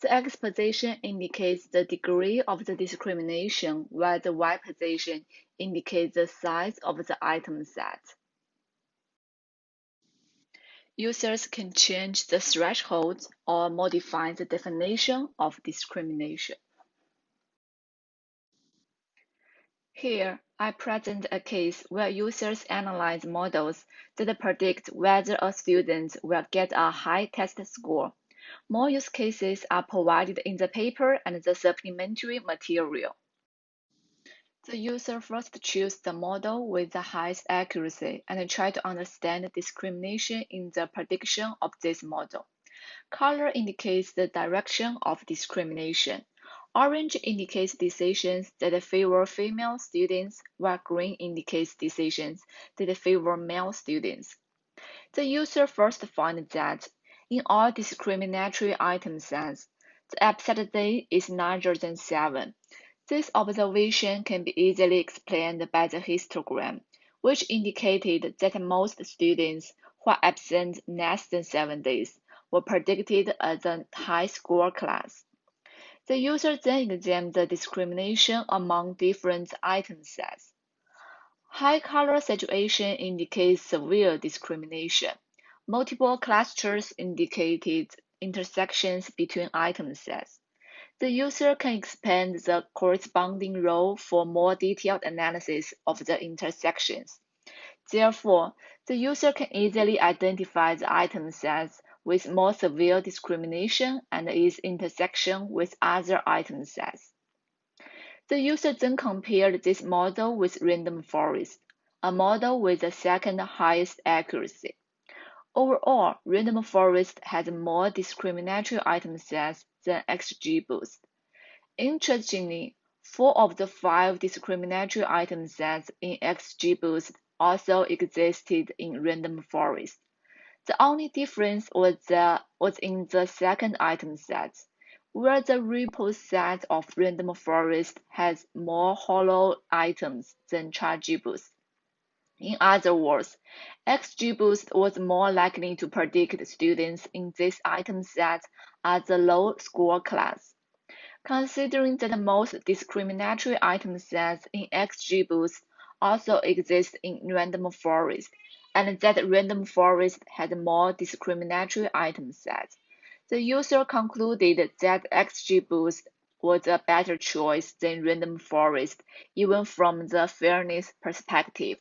The X position indicates the degree of the discrimination, while the Y position indicates the size of the item set. Users can change the threshold or modify the definition of discrimination. Here, I present a case where users analyze models that predict whether a student will get a high test score. More use cases are provided in the paper and the supplementary material. The user first chooses the model with the highest accuracy and try to understand the discrimination in the prediction of this model. Color indicates the direction of discrimination. Orange indicates decisions that favor female students, while green indicates decisions that favor male students. The user first finds that in all discriminatory item sets, the upset day is larger than 7. This observation can be easily explained by the histogram, which indicated that most students who are absent less than 7 days were predicted as a high-score class. The user then examined the discrimination among different item sets. High color saturation indicates severe discrimination. Multiple clusters indicated intersections between item sets. The user can expand the corresponding row for more detailed analysis of the intersections. Therefore, the user can easily identify the item sets with more severe discrimination and its intersection with other item sets. The user then compared this model with random forest, a model with the second highest accuracy. Overall, random forest has more discriminatory item sets than XGBoost. Interestingly, 4 of the 5 discriminatory item sets in XGBoost also existed in random forest. The only difference was in the second item set, where the repo set of random forest has more hollow items than XGBoost. In other words, XGBoost was more likely to predict students in this item set as a low-score class. Considering that most discriminatory item sets in XGBoost also exist in random forest, and that random forest had more discriminatory item sets, the user concluded that XGBoost was a better choice than random forest, even from the fairness perspective.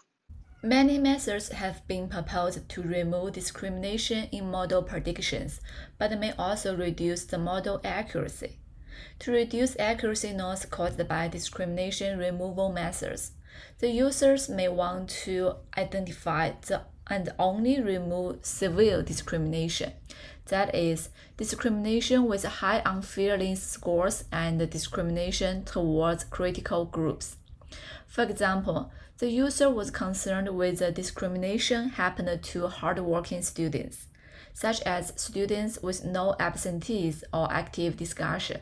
Many methods have been proposed to remove discrimination in model predictions, but may also reduce the model accuracy. To reduce accuracy loss caused by discrimination removal methods, the users may want to identify and only remove severe discrimination, that is, discrimination with high unfairness scores and discrimination towards critical groups. For example, the user was concerned with the discrimination happened to hardworking students, such as students with no absentees or active discussion.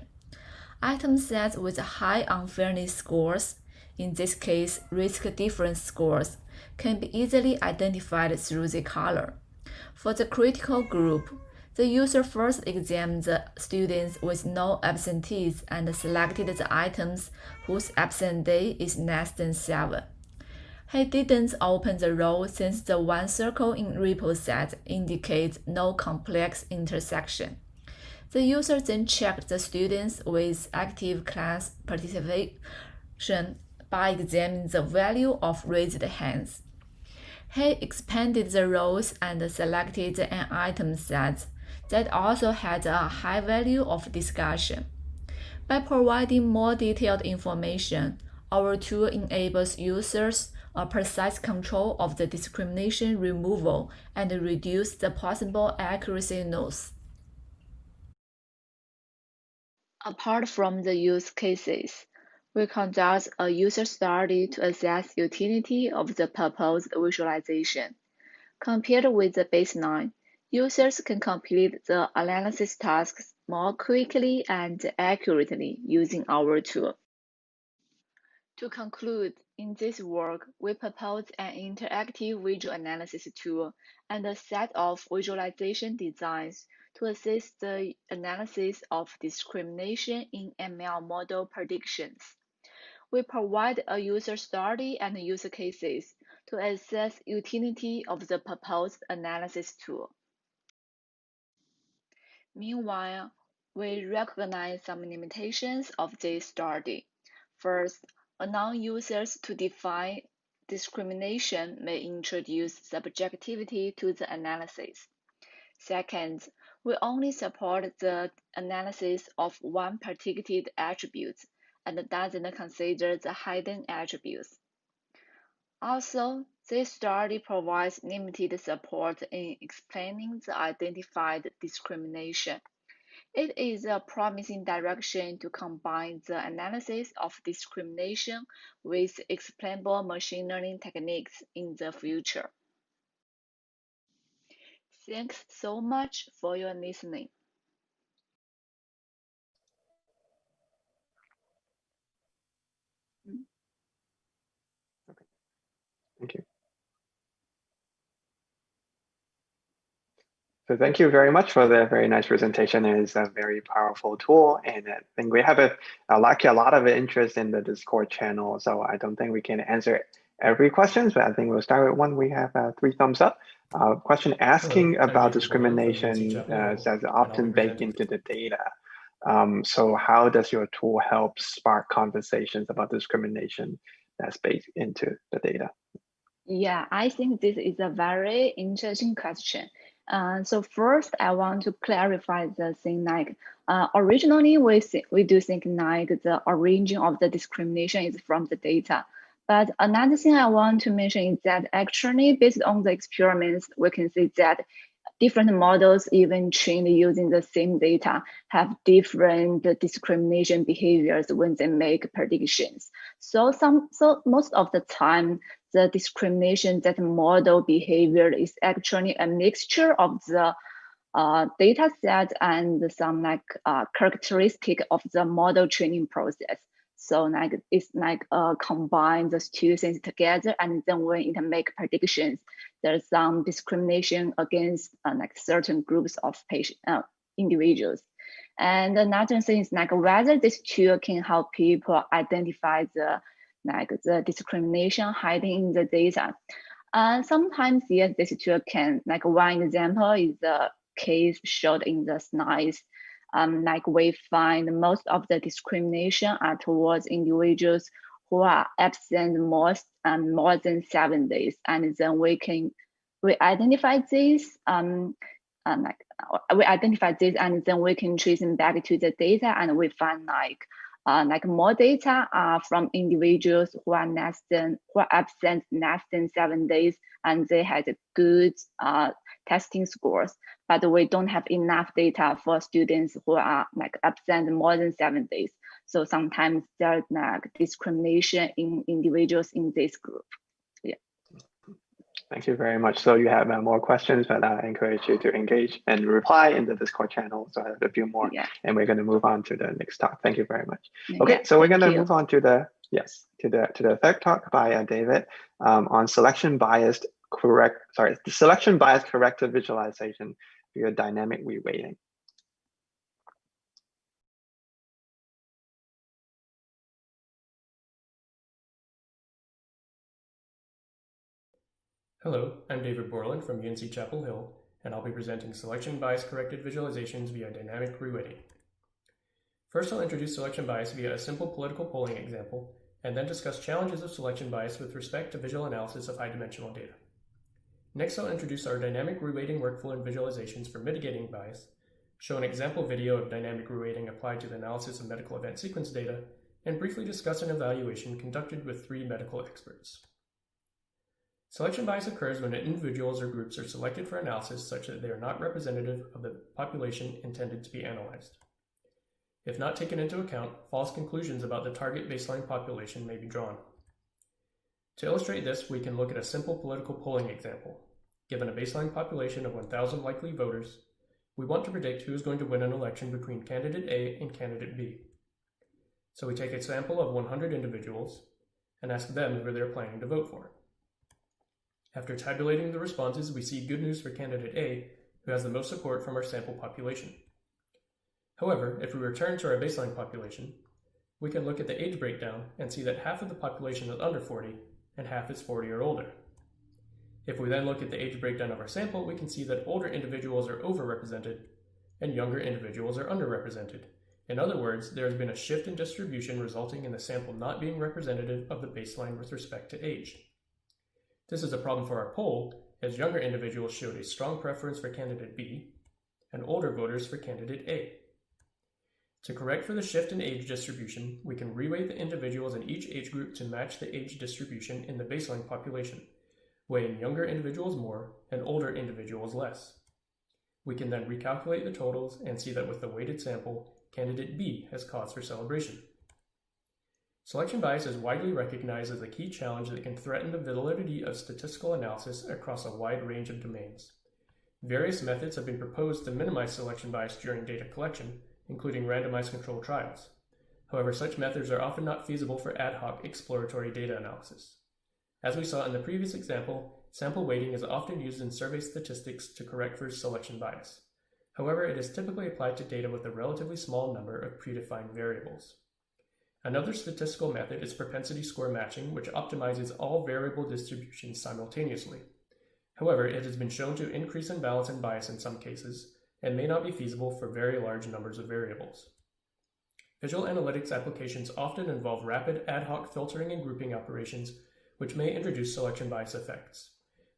Item sets with high unfairness scores, in this case risk difference scores, can be easily identified through the color. For the critical group, the user first examined the students with no absentees and selected the items whose absent day is less than 7. He didn't open the row since the one circle in repo set indicates no complex intersection. The user then checked the students with active class participation by examining the value of raised hands. He expanded the rows and selected an item set that also had a high value of discussion. By providing more detailed information, our tool enables users a precise control of the discrimination removal and reduce the possible accuracy loss. Apart from the use cases, we conduct a user study to assess utility of the proposed visualization. Compared with the baseline, users can complete the analysis tasks more quickly and accurately using our tool. To conclude, in this work, we propose an interactive visual analysis tool and a set of visualization designs to assist the analysis of discrimination in ML model predictions. We provide a user study and user cases to assess utility of the proposed analysis tool. Meanwhile, we recognize some limitations of this study. First, allowing users to define discrimination may introduce subjectivity to the analysis. Second, we only support the analysis of one predicted attribute and doesn't consider the hidden attributes. Also, this study provides limited support in explaining the identified discrimination. It is a promising direction to combine the analysis of discrimination with explainable machine learning techniques in the future. Thanks so much for your listening. Okay. Thank you. So thank you very much for the very nice presentation. It's a very powerful tool, and I think we have a lot of interest in the Discord channel. So I don't think we can answer every question, but I think we'll start with one. We have 3 thumbs up. Question asking about discrimination says often baked into the data. So how does your tool help spark conversations about discrimination that's baked into the data? Yeah, I think this is a very interesting question. So first, I want to clarify the thing like originally we do think like the origin of the discrimination is from the data. But another thing I want to mention is that actually based on the experiments, we can see that different models, even trained using the same data, have different discrimination behaviors when they make predictions. So most of the time, the discrimination that model behavior is actually a mixture of the data set and some like characteristic of the model training process. So like it's like combine those two things together, and then when it make predictions, there's some discrimination against like certain groups of individuals. And another thing is like whether this tool can help people identify the discrimination hiding in the data. Sometimes yes, this tool can, like one example is the case showed in the slides. Like we find most of the discrimination are towards individuals who are absent more than 7 days, and then we identify this and then we can trace them back to the data, and we find like more data from individuals who are absent less than 7 days, and they had good testing scores. But we don't have enough data for students who are like absent more than 7 days. So sometimes there's like discrimination in individuals in this group. Yeah. Thank you very much. So you have more questions, but I encourage you to engage and reply in the Discord channel. So I have a few more, and we're going to move on to the next talk. Thank you very much. Okay, so we're going to move on to the third talk by David on selection biased corrective visualization via dynamic reweighting. Hello, I'm David Borland from UNC Chapel Hill, and I'll be presenting selection bias corrected visualizations via dynamic reweighting. First, I'll introduce selection bias via a simple political polling example, and then discuss challenges of selection bias with respect to visual analysis of high-dimensional data. Next, I'll introduce our dynamic reweighting workflow and visualizations for mitigating bias, show an example video of dynamic reweighting applied to the analysis of medical event sequence data, and briefly discuss an evaluation conducted with 3 medical experts. Selection bias occurs when individuals or groups are selected for analysis such that they are not representative of the population intended to be analyzed. If not taken into account, false conclusions about the target baseline population may be drawn. To illustrate this, we can look at a simple political polling example. Given a baseline population of 1,000 likely voters, we want to predict who is going to win an election between candidate A and candidate B. So we take a sample of 100 individuals and ask them who they're planning to vote for. After tabulating the responses, we see good news for candidate A, who has the most support from our sample population. However, if we return to our baseline population, we can look at the age breakdown and see that half of the population is under 40 and half is 40 or older. If we then look at the age breakdown of our sample, we can see that older individuals are overrepresented and younger individuals are underrepresented. In other words, there has been a shift in distribution resulting in the sample not being representative of the baseline with respect to age. This is a problem for our poll, as younger individuals showed a strong preference for candidate B and older voters for candidate A. To correct for the shift in age distribution, we can reweight the individuals in each age group to match the age distribution in the baseline population, weighing younger individuals more and older individuals less. We can then recalculate the totals and see that with the weighted sample, candidate B has cause for celebration. Selection bias is widely recognized as a key challenge that can threaten the validity of statistical analysis across a wide range of domains. Various methods have been proposed to minimize selection bias during data collection, including randomized controlled trials. However, such methods are often not feasible for ad hoc exploratory data analysis. As we saw in the previous example, sample weighting is often used in survey statistics to correct for selection bias. However, it is typically applied to data with a relatively small number of predefined variables. Another statistical method is propensity score matching, which optimizes all variable distributions simultaneously. However, it has been shown to increase imbalance and bias in some cases, and may not be feasible for very large numbers of variables. Visual analytics applications often involve rapid ad hoc filtering and grouping operations, which may introduce selection bias effects.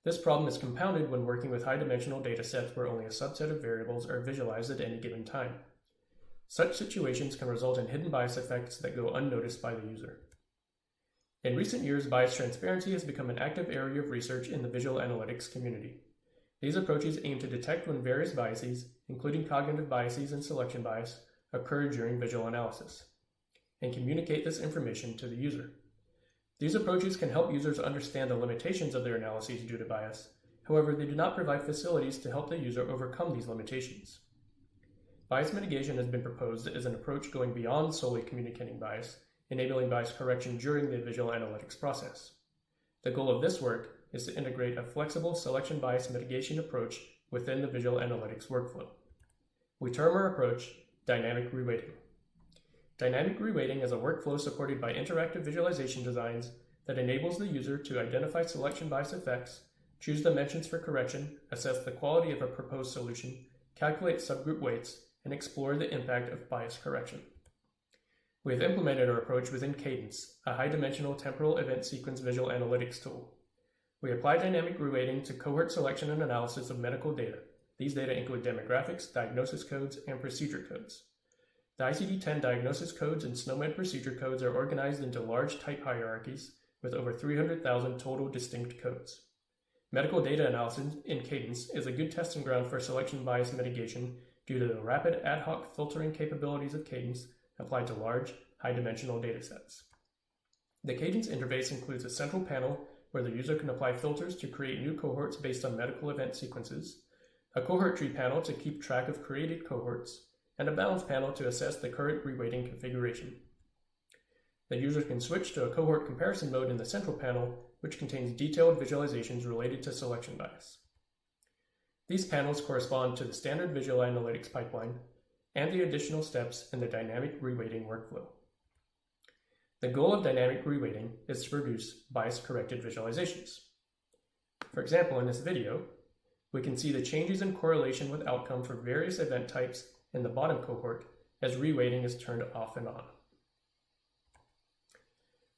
This problem is compounded when working with high-dimensional datasets where only a subset of variables are visualized at any given time. Such situations can result in hidden bias effects that go unnoticed by the user. In recent years, bias transparency has become an active area of research in the visual analytics community. These approaches aim to detect when various biases, including cognitive biases and selection bias, occur during visual analysis, and communicate this information to the user. These approaches can help users understand the limitations of their analyses due to bias. However, they do not provide facilities to help the user overcome these limitations. Bias mitigation has been proposed as an approach going beyond solely communicating bias, enabling bias correction during the visual analytics process. The goal of this work is to integrate a flexible selection bias mitigation approach within the visual analytics workflow. We term our approach dynamic reweighting. Dynamic reweighting is a workflow supported by interactive visualization designs that enables the user to identify selection bias effects, choose dimensions for correction, assess the quality of a proposed solution, calculate subgroup weights, and explore the impact of bias correction. We have implemented our approach within Cadence, a high-dimensional temporal event sequence visual analytics tool. We apply dynamic reweighting to cohort selection and analysis of medical data. These data include demographics, diagnosis codes, and procedure codes. The ICD-10 diagnosis codes and SNOMED procedure codes are organized into large type hierarchies with over 300,000 total distinct codes. Medical data analysis in Cadence is a good testing ground for selection bias mitigation due to the rapid ad hoc filtering capabilities of Cadence applied to large, high-dimensional datasets. The Cadence interface includes a central panel where the user can apply filters to create new cohorts based on medical event sequences, a cohort tree panel to keep track of created cohorts, and a balance panel to assess the current reweighting configuration. The user can switch to a cohort comparison mode in the central panel, which contains detailed visualizations related to selection bias. These panels correspond to the standard visual analytics pipeline and the additional steps in the dynamic reweighting workflow. The goal of dynamic reweighting is to produce bias-corrected visualizations. For example, in this video, we can see the changes in correlation with outcome for various event types in the bottom cohort as reweighting is turned off and on.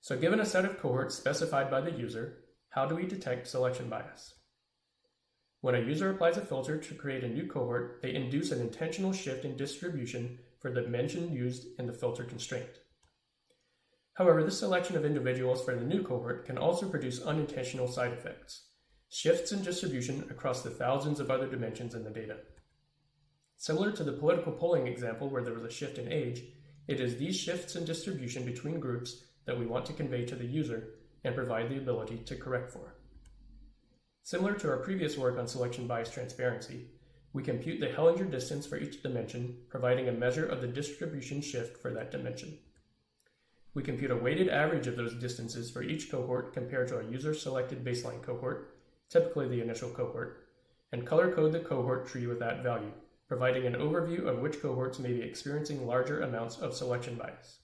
So given a set of cohorts specified by the user, how do we detect selection bias? When a user applies a filter to create a new cohort, they induce an intentional shift in distribution for the dimension used in the filter constraint. However, this selection of individuals for the new cohort can also produce unintentional side effects, shifts in distribution across the thousands of other dimensions in the data. Similar to the political polling example where there was a shift in age, it is these shifts in distribution between groups that we want to convey to the user and provide the ability to correct for. Similar to our previous work on selection bias transparency, we compute the Hellinger distance for each dimension, providing a measure of the distribution shift for that dimension. We compute a weighted average of those distances for each cohort compared to a user-selected baseline cohort, typically the initial cohort, and color-code the cohort tree with that value, providing an overview of which cohorts may be experiencing larger amounts of selection bias.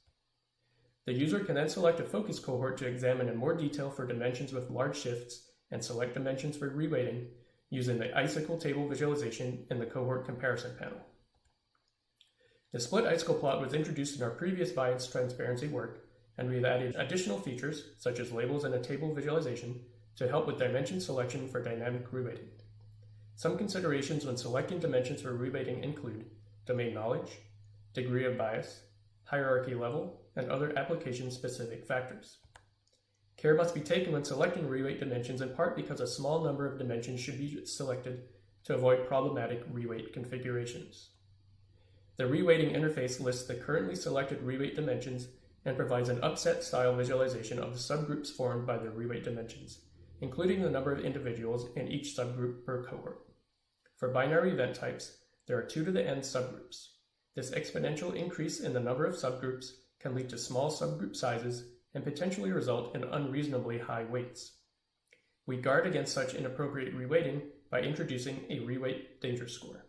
The user can then select a focus cohort to examine in more detail for dimensions with large shifts and select dimensions for reweighting using the icicle table visualization in the cohort comparison panel. The split icicle plot was introduced in our previous bias transparency work, and we've added additional features, such as labels and a table visualization, to help with dimension selection for dynamic reweighting. Some considerations when selecting dimensions for reweighting include domain knowledge, degree of bias, hierarchy level, and other application-specific factors. Care must be taken when selecting reweight dimensions, in part because a small number of dimensions should be selected to avoid problematic reweight configurations. The reweighting interface lists the currently selected reweight dimensions and provides an upset style visualization of the subgroups formed by the reweight dimensions, including the number of individuals in each subgroup per cohort. For binary event types, there are 2 to the n subgroups. This exponential increase in the number of subgroups can lead to small subgroup sizes and potentially result in unreasonably high weights. We guard against such inappropriate reweighting by introducing a reweight danger score.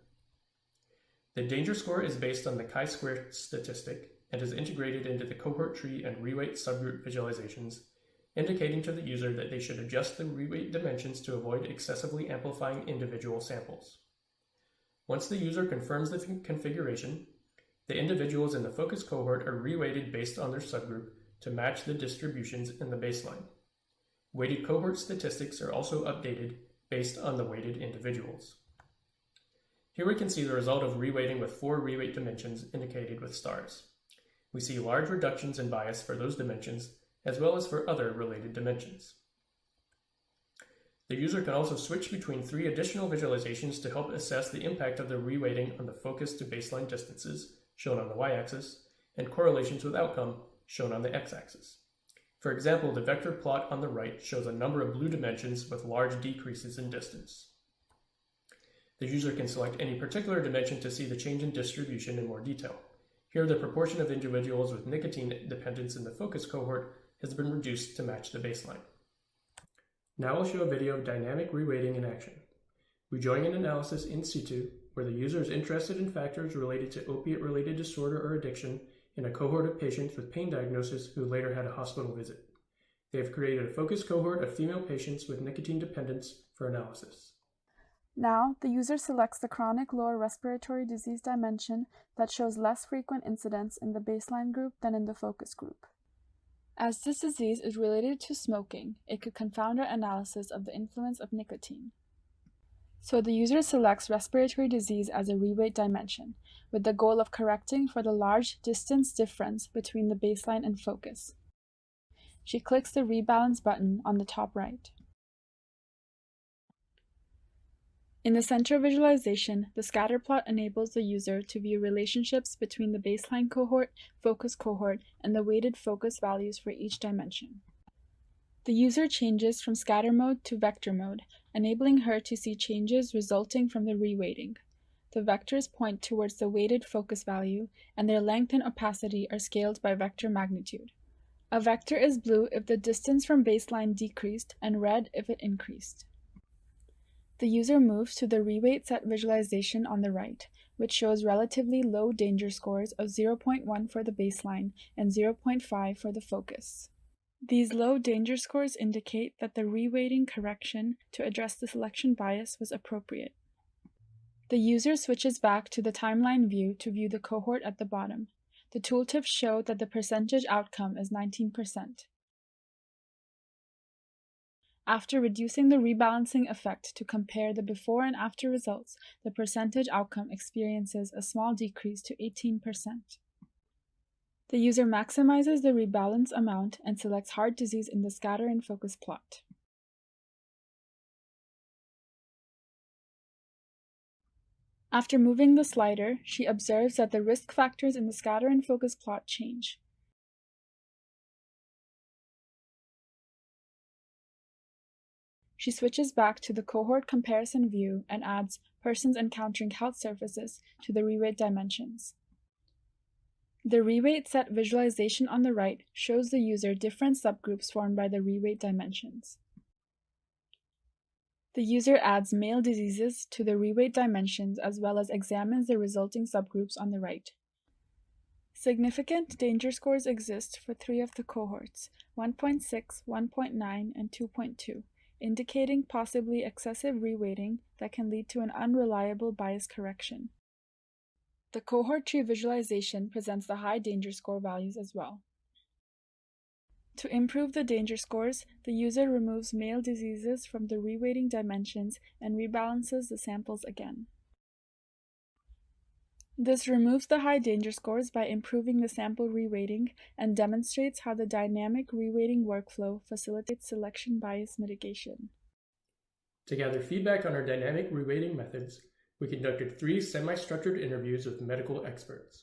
The danger score is based on the chi-square statistic and is integrated into the cohort tree and reweight subgroup visualizations, indicating to the user that they should adjust the reweight dimensions to avoid excessively amplifying individual samples. Once the user confirms the configuration, the individuals in the focus cohort are reweighted based on their subgroup to match the distributions in the baseline. Weighted cohort statistics are also updated based on the weighted individuals. Here we can see the result of reweighting with 4 reweight dimensions indicated with stars. We see large reductions in bias for those dimensions, as well as for other related dimensions. The user can also switch between 3 additional visualizations to help assess the impact of the reweighting on the focus to baseline distances, shown on the y-axis, and correlations with outcome, shown on the x-axis. For example, the vector plot on the right shows a number of blue dimensions with large decreases in distance. The user can select any particular dimension to see the change in distribution in more detail. Here, the proportion of individuals with nicotine dependence in the focus cohort has been reduced to match the baseline. Now I'll show a video of dynamic reweighting in action. We join an analysis in situ where the user is interested in factors related to opiate-related disorder or addiction in a cohort of patients with pain diagnosis who later had a hospital visit. They have created a focus cohort of female patients with nicotine dependence for analysis. Now, the user selects the chronic lower respiratory disease dimension that shows less frequent incidence in the baseline group than in the focus group. As this disease is related to smoking, it could confound our analysis of the influence of nicotine. So the user selects respiratory disease as a reweight dimension, with the goal of correcting for the large distance difference between the baseline and focus. She clicks the rebalance button on the top right. In the center visualization, the scatter plot enables the user to view relationships between the baseline cohort, focus cohort, and the weighted focus values for each dimension. The user changes from scatter mode to vector mode, enabling her to see changes resulting from the reweighting. The vectors point towards the weighted focus value, and their length and opacity are scaled by vector magnitude. A vector is blue if the distance from baseline decreased, and red if it increased. The user moves to the reweight set visualization on the right, which shows relatively low danger scores of 0.1 for the baseline and 0.5 for the focus. These low danger scores indicate that the reweighting correction to address the selection bias was appropriate. The user switches back to the timeline view to view the cohort at the bottom. The tooltips show that the percentage outcome is 19%. After reducing the rebalancing effect to compare the before and after results, the percentage outcome experiences a small decrease to 18%. The user maximizes the rebalance amount and selects heart disease in the scatter and focus plot. After moving the slider, she observes that the risk factors in the scatter and focus plot change. She switches back to the cohort comparison view and adds persons encountering health services to the reweight dimensions. The reweight set visualization on the right shows the user different subgroups formed by the reweight dimensions. The user adds male diseases to the reweight dimensions as well as examines the resulting subgroups on the right. Significant danger scores exist for 3 of the cohorts, 1.6, 1.9, and 2.2, indicating possibly excessive reweighting that can lead to an unreliable bias correction. The cohort tree visualization presents the high danger score values as well. To improve the danger scores, the user removes male diseases from the reweighting dimensions and rebalances the samples again. This removes the high danger scores by improving the sample reweighting and demonstrates how the dynamic reweighting workflow facilitates selection bias mitigation. To gather feedback on our dynamic reweighting methods, we conducted 3 semi-structured interviews with medical experts.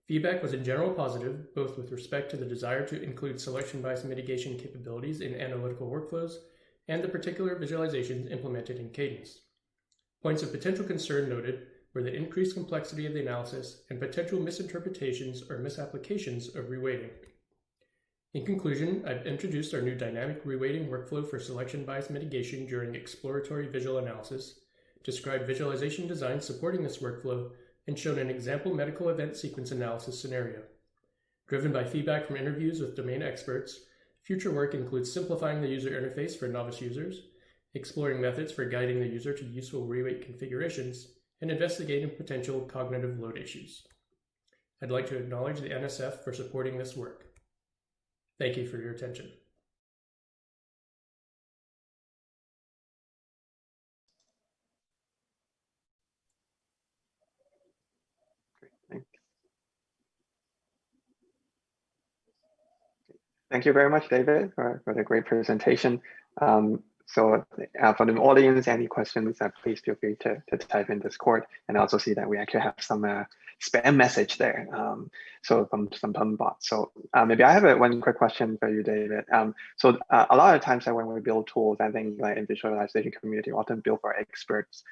Feedback was in general positive, both with respect to the desire to include selection bias mitigation capabilities in analytical workflows and the particular visualizations implemented in Cadence. Points of potential concern noted were the increased complexity of the analysis and potential misinterpretations or misapplications of reweighting. In conclusion, I've introduced our new dynamic reweighting workflow for selection bias mitigation during exploratory visual analysis, described visualization designs supporting this workflow, and shown an example medical event sequence analysis scenario. Driven by feedback from interviews with domain experts, future work includes simplifying the user interface for novice users, exploring methods for guiding the user to useful reweight configurations, and investigating potential cognitive load issues. I'd like to acknowledge the NSF for supporting this work. Thank you for your attention. Thank you very much, David, for the great presentation. So for the audience, any questions, please feel free to type in Discord. And I also see that we actually have some spam message there. So from some bots. So maybe I have one quick question for you, David. So a lot of times when we build tools, I think like in visualization community, often build for experts,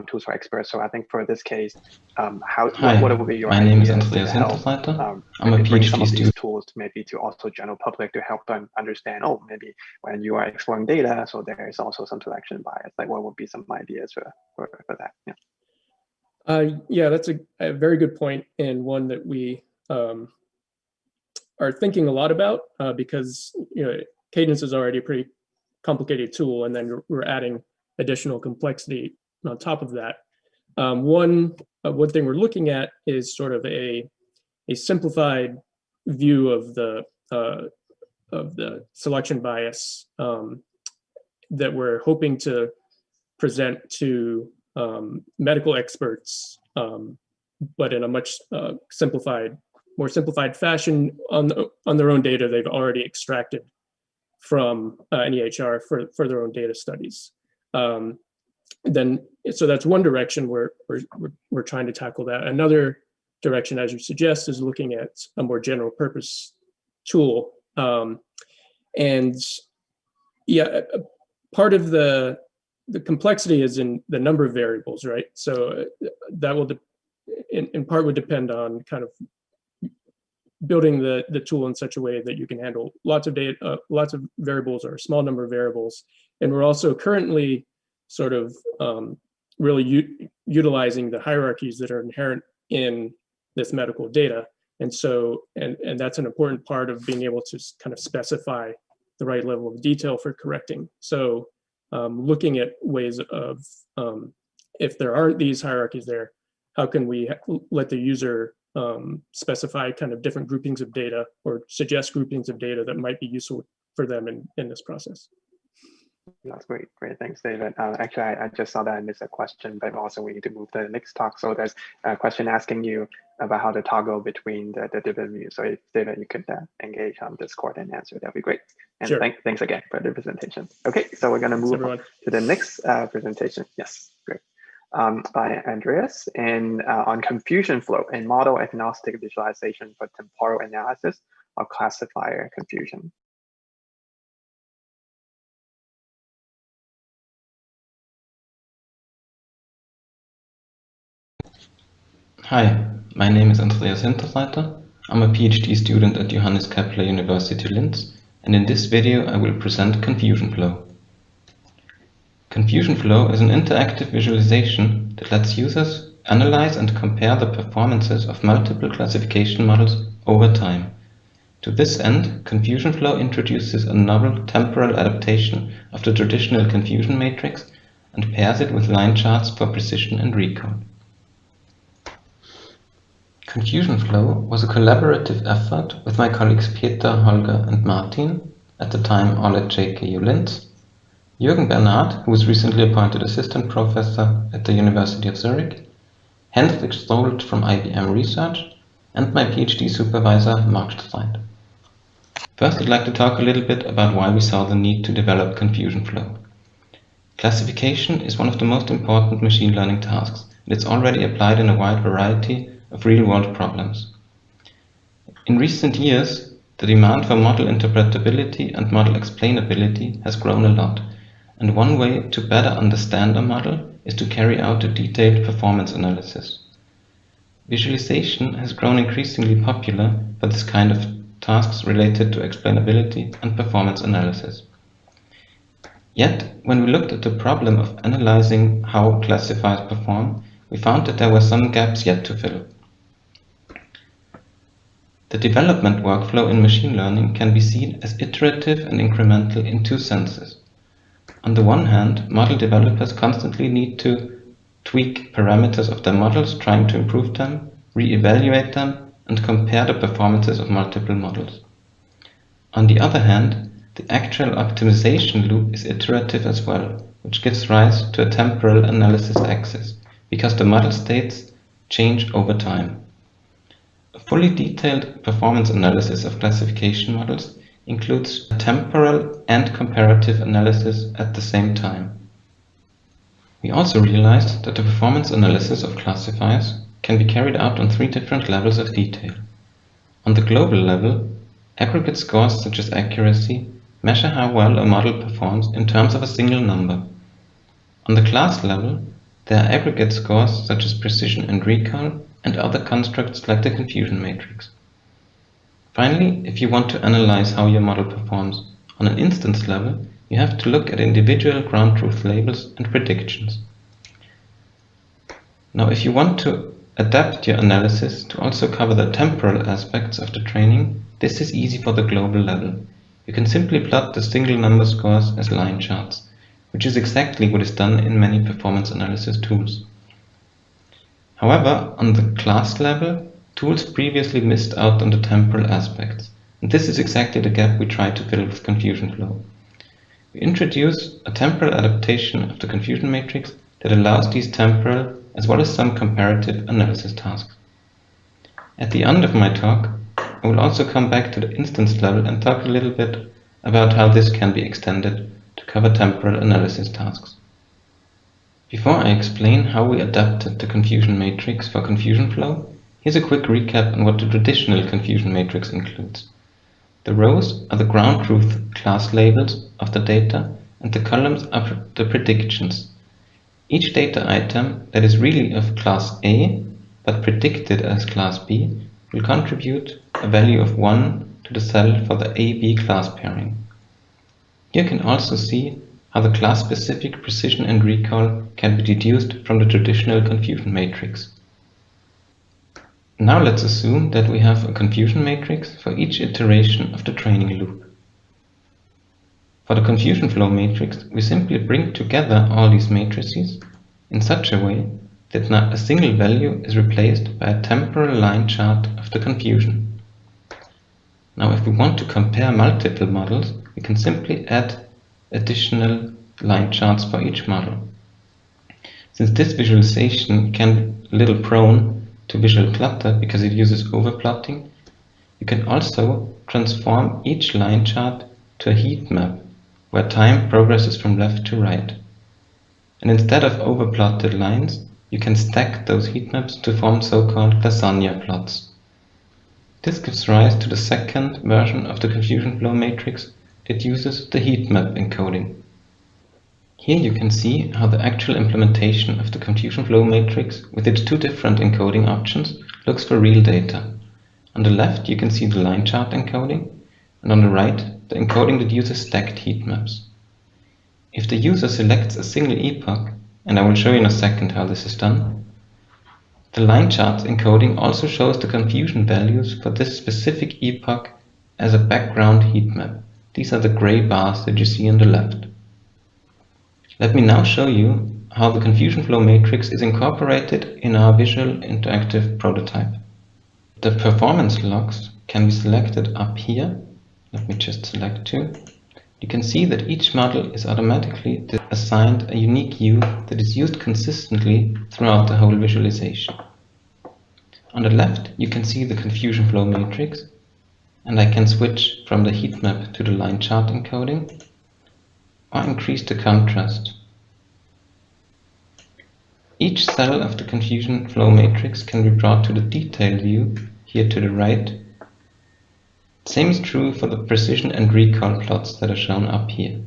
tools for experts. So I think for this case, what would be your my name is ideas to Andreas help Hinterreiter. I'm a bring some PhD of these student. tools maybe to also general public to help them understand, oh, maybe when you are exploring data, so there is also some selection bias. Like what would be some ideas for that? Yeah. Yeah, that's a very good point, and one that we are thinking a lot about because Cadence is already a pretty complicated tool, and then we're adding additional complexity on top of that. One thing we're looking at is sort of a simplified view of the selection bias that we're hoping to present to medical experts, but in a much more simplified fashion on their own data they've already extracted from an EHR for their own data studies. So that's one direction we're trying to tackle that. Another direction, as you suggest, is looking at a more general purpose tool. And yeah, part of the complexity is in the number of variables, right? So that will, in part, would depend on kind of building the tool in such a way that you can handle lots of data, lots of variables or a small number of variables. And we're also currently sort of really utilizing the hierarchies that are inherent in this medical data. And so, and that's an important part of being able to kind of specify the right level of detail for correcting. So looking at ways of, if there aren't these hierarchies there, how can we let the user specify kind of different groupings of data or suggest groupings of data that might be useful for them in this process. That's great. Thanks, David. Actually, I just saw that I missed a question, but also we need to move to the next talk. So there's a question asking you about how to toggle between the different views. So if David, you could engage on Discord and answer, that'd be great. And sure. Thanks again for the presentation. Okay, so we're going to move on to the next presentation. Yes, great. By Andreas and on confusion flow and model agnostic visualization for temporal analysis of classifier confusion. Hi, my name is Andreas Hinterreiter. I'm a PhD student at Johannes Kepler University Linz, and in this video I will present confusion flow. confusion flow is an interactive visualization that lets users analyze and compare the performances of multiple classification models over time. To this end, confusion flow introduces a novel temporal adaptation of the traditional confusion matrix and pairs it with line charts for precision and recall. Confusion flow was a collaborative effort with my colleagues Peter, Holger and Martin, at the time all at JKU Linz, Jürgen Bernard, who was recently appointed assistant professor at the University of Zurich, Hendrik Strobelt from IBM Research, and my PhD supervisor Marc Streit. First, I'd like to talk a little bit about why we saw the need to develop confusion flow. Classification is one of the most important machine learning tasks, and it's already applied in a wide variety of real-world problems. In recent years, the demand for model interpretability and model explainability has grown a lot, and one way to better understand a model is to carry out a detailed performance analysis. Visualization has grown increasingly popular for this kind of tasks related to explainability and performance analysis. Yet, when we looked at the problem of analyzing how classifiers perform, we found that there were some gaps yet to fill. The development workflow in machine learning can be seen as iterative and incremental in two senses. On the one hand, model developers constantly need to tweak parameters of their models, trying to improve them, re-evaluate them, and compare the performances of multiple models. On the other hand, the actual optimization loop is iterative as well, which gives rise to a temporal analysis axis, because the model states change over time. A fully detailed performance analysis of classification models includes temporal and comparative analysis at the same time. We also realized that the performance analysis of classifiers can be carried out on three different levels of detail. On the global level, aggregate scores such as accuracy measure how well a model performs in terms of a single number. On the class level, there are aggregate scores such as precision and recall and other constructs like the confusion matrix. Finally, if you want to analyze how your model performs on an instance level, you have to look at individual ground truth labels and predictions. Now, if you want to adapt your analysis to also cover the temporal aspects of the training, this is easy for the global level. You can simply plot the single number scores as line charts, which is exactly what is done in many performance analysis tools. However, on the class level, tools previously missed out on the temporal aspects, and this is exactly the gap we try to fill with confusion flow. We introduce a temporal adaptation of the confusion matrix that allows these temporal as well as some comparative analysis tasks. At the end of my talk, I will also come back to the instance level and talk a little bit about how this can be extended to cover temporal analysis tasks. Before I explain how we adapted the confusion matrix for confusion flow, here's a quick recap on what the traditional confusion matrix includes. The rows are the ground truth class labels of the data, and the columns are the predictions. Each data item that is really of class A, but predicted as class B, will contribute a value of 1 to the cell for the A-B class pairing. You can also see how the class-specific precision and recall can be deduced from the traditional confusion matrix. Now let's assume that we have a confusion matrix for each iteration of the training loop. For the confusion flow matrix, we simply bring together all these matrices in such a way that a single value is replaced by a temporal line chart of the confusion. Now, if we want to compare multiple models, we can simply add additional line charts for each model. Since this visualization can be a little prone to visual clutter because it uses overplotting, you can also transform each line chart to a heat map where time progresses from left to right. And instead of overplotted lines, you can stack those heat maps to form so-called lasagna plots. This gives rise to the second version of the confusion flow matrix that uses the heat map encoding. Here you can see how the actual implementation of the confusion flow matrix with its two different encoding options looks for real data. On the left you can see the line chart encoding, and on the right the encoding that uses stacked heat maps. If the user selects a single epoch, and I will show you in a second how this is done, the line charts encoding also shows the confusion values for this specific epoch as a background heat map. These are the gray bars that you see on the left. Let me now show you how the confusion flow matrix is incorporated in our visual interactive prototype. The performance logs can be selected up here. Let me just select two. You can see that each model is automatically assigned a unique hue that is used consistently throughout the whole visualization. On the left, you can see the confusion flow matrix, and I can switch from the heat map to the line chart encoding, or increase the contrast. Each cell of the confusion flow matrix can be brought to the detail view here to the right. Same is true for the precision and recall plots that are shown up here.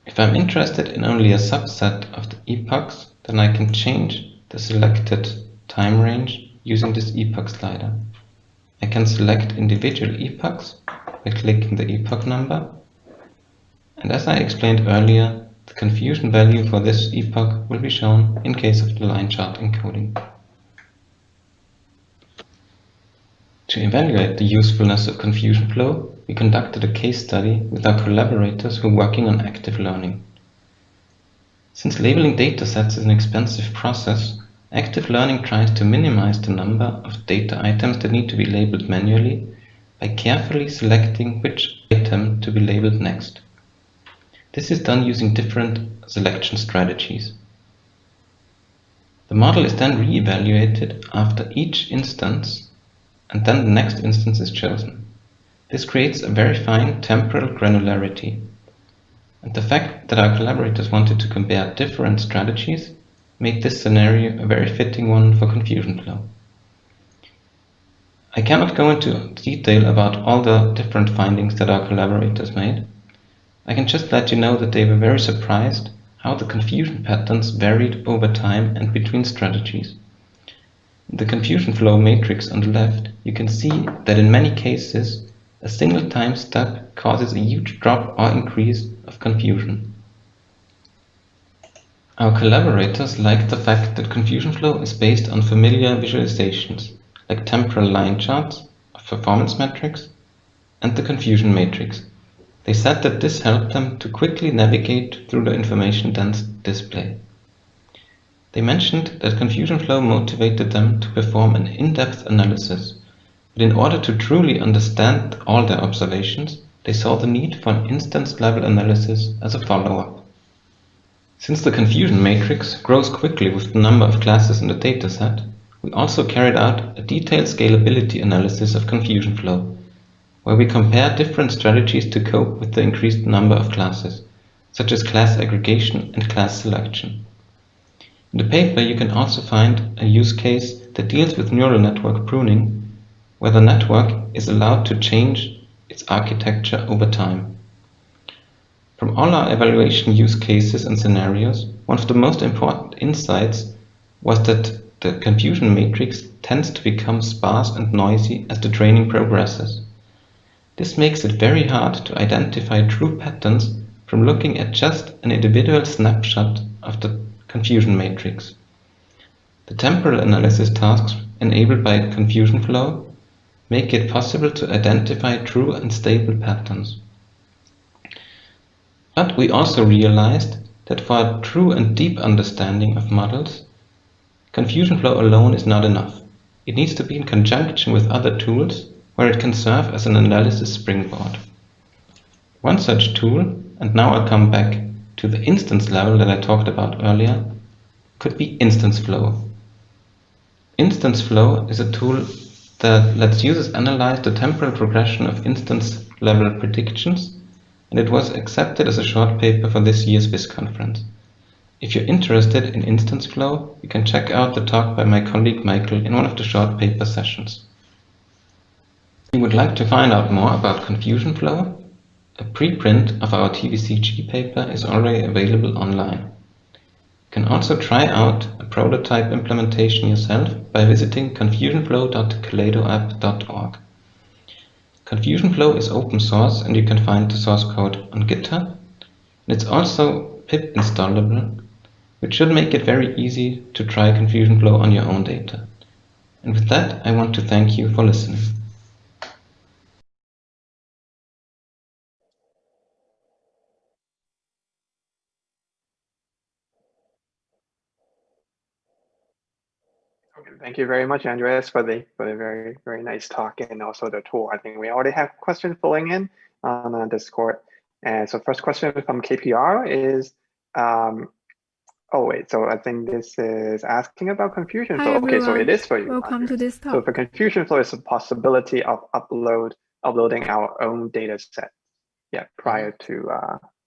If I'm interested in only a subset of the epochs, then I can change the selected time range using this epoch slider. I can select individual epochs by clicking the epoch number, and as I explained earlier, the confusion value for this epoch will be shown in case of the line chart encoding. To evaluate the usefulness of confusion flow, we conducted a case study with our collaborators who are working on active learning. Since labeling datasets is an expensive process, active learning tries to minimize the number of data items that need to be labeled manually by carefully selecting which item to be labeled next. This is done using different selection strategies. The model is then re-evaluated after each instance, and then the next instance is chosen. This creates a very fine temporal granularity. And the fact that our collaborators wanted to compare different strategies made this scenario a very fitting one for confusion flow. I cannot go into detail about all the different findings that our collaborators made. I can just let you know that they were very surprised how the confusion patterns varied over time and between strategies. In the confusion flow matrix on the left, you can see that in many cases, a single time step causes a huge drop or increase of confusion. Our collaborators liked the fact that confusion flow is based on familiar visualizations, like temporal line charts of performance metrics and the confusion matrix. They said that this helped them to quickly navigate through the information-dense display. They mentioned that confusion flow motivated them to perform an in-depth analysis, but in order to truly understand all their observations, they saw the need for an instance-level analysis as a follow-up. Since the confusion matrix grows quickly with the number of classes in the dataset, we also carried out a detailed scalability analysis of confusion flow, where we compare different strategies to cope with the increased number of classes, such as class aggregation and class selection. In the paper, you can also find a use case that deals with neural network pruning, where the network is allowed to change its architecture over time. From all our evaluation use cases and scenarios, one of the most important insights was that the confusion matrix tends to become sparse and noisy as the training progresses. This makes it very hard to identify true patterns from looking at just an individual snapshot of the confusion matrix. The temporal analysis tasks enabled by confusion flow make it possible to identify true and stable patterns. But we also realized that for a true and deep understanding of models, confusion flow alone is not enough. It needs to be in conjunction with other tools where it can serve as an analysis springboard. One such tool, and now I'll come back to the instance level that I talked about earlier, could be instance flow. Instance flow is a tool that lets users analyze the temporal progression of instance level predictions, and it was accepted as a short paper for this year's VIS conference. If you're interested in instance flow, you can check out the talk by my colleague Michael in one of the short paper sessions. If you would like to find out more about confusion flow, a preprint of our TVCG paper is already available online. You can also try out a prototype implementation yourself by visiting confusionflow.kaleidoapp.org. Confusion flow is open source and you can find the source code on GitHub. It's also pip installable, which should make it very easy to try confusion flow on your own data. And with that, I want to thank you for listening. Thank you very much, Andreas, for the very, very nice talk and also the tour. I think we already have questions flowing in on Discord. And so first question from KPR is, so I think this is asking about confusion flow. Okay, so it is for you. Welcome to this talk. So for confusion flow, it's a possibility of uploading our own data set, prior to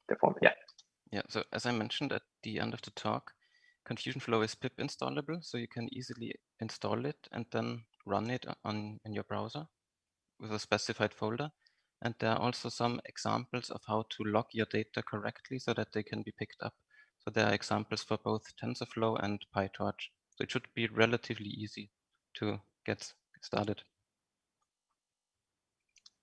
the form. Yeah, so as I mentioned at the end of the talk, confusion flow is pip installable, so you can easily install it and then run it in your browser with a specified folder. And there are also some examples of how to log your data correctly so that they can be picked up. So there are examples for both TensorFlow and PyTorch. So it should be relatively easy to get started.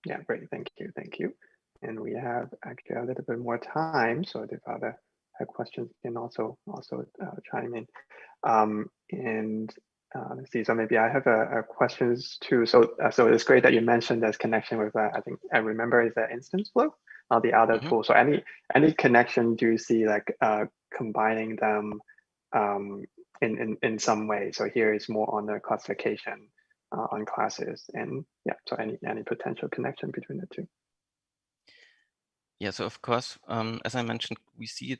Yeah, great, thank you. And we have actually a little bit more time, so if other have questions can also chime in. Let's see, so maybe I have a questions too. So it's great that you mentioned there's connection with, I think I remember is the instance flow, the other tool. So any connection do you see like combining them in some way? So here is more on the classification on classes, and so any potential connection between the two. Yeah, so of course, as I mentioned, we see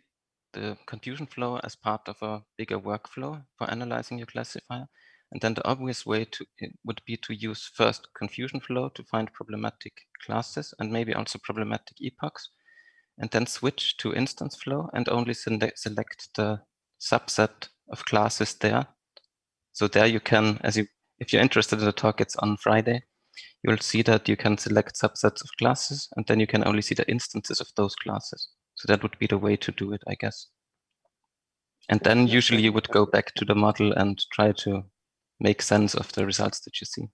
the confusion flow as part of a bigger workflow for analyzing your classifier. And then the obvious way would be to use first confusion flow to find problematic classes and maybe also problematic epochs, and then switch to instance flow and only select the subset of classes there. So there you can, if you're interested in the talk, it's on Friday, you'll see that you can select subsets of classes and then you can only see the instances of those classes. So that would be the way to do it, I guess. And then usually you would go back to the model and try to make sense of the results that you see.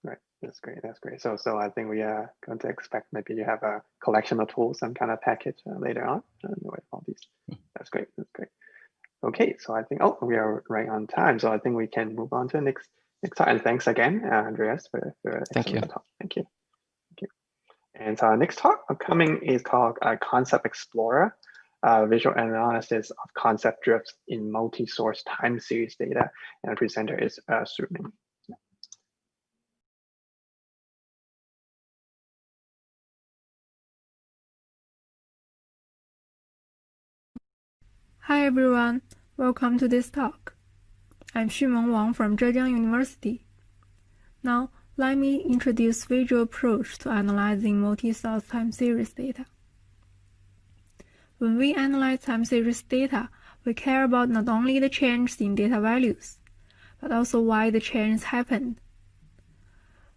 Right, that's great. So I think we are going to expect maybe you have a collection of tools, some kind of package later on with all these. That's great. Okay, so I think, we are right on time. So I think we can move on to the next time. And thanks again, Andreas, for excellent talk. Thank you. And so our next talk upcoming is called Concept Explorer, visual analysis of concept drifts in multi-source time series data. And the presenter is Huamin. Hi everyone, welcome to this talk. I'm Wang from Zhejiang University. Now, let me introduce visual approach to analyzing multi-source time series data. When we analyze time series data, we care about not only the change in data values, but also why the change happened,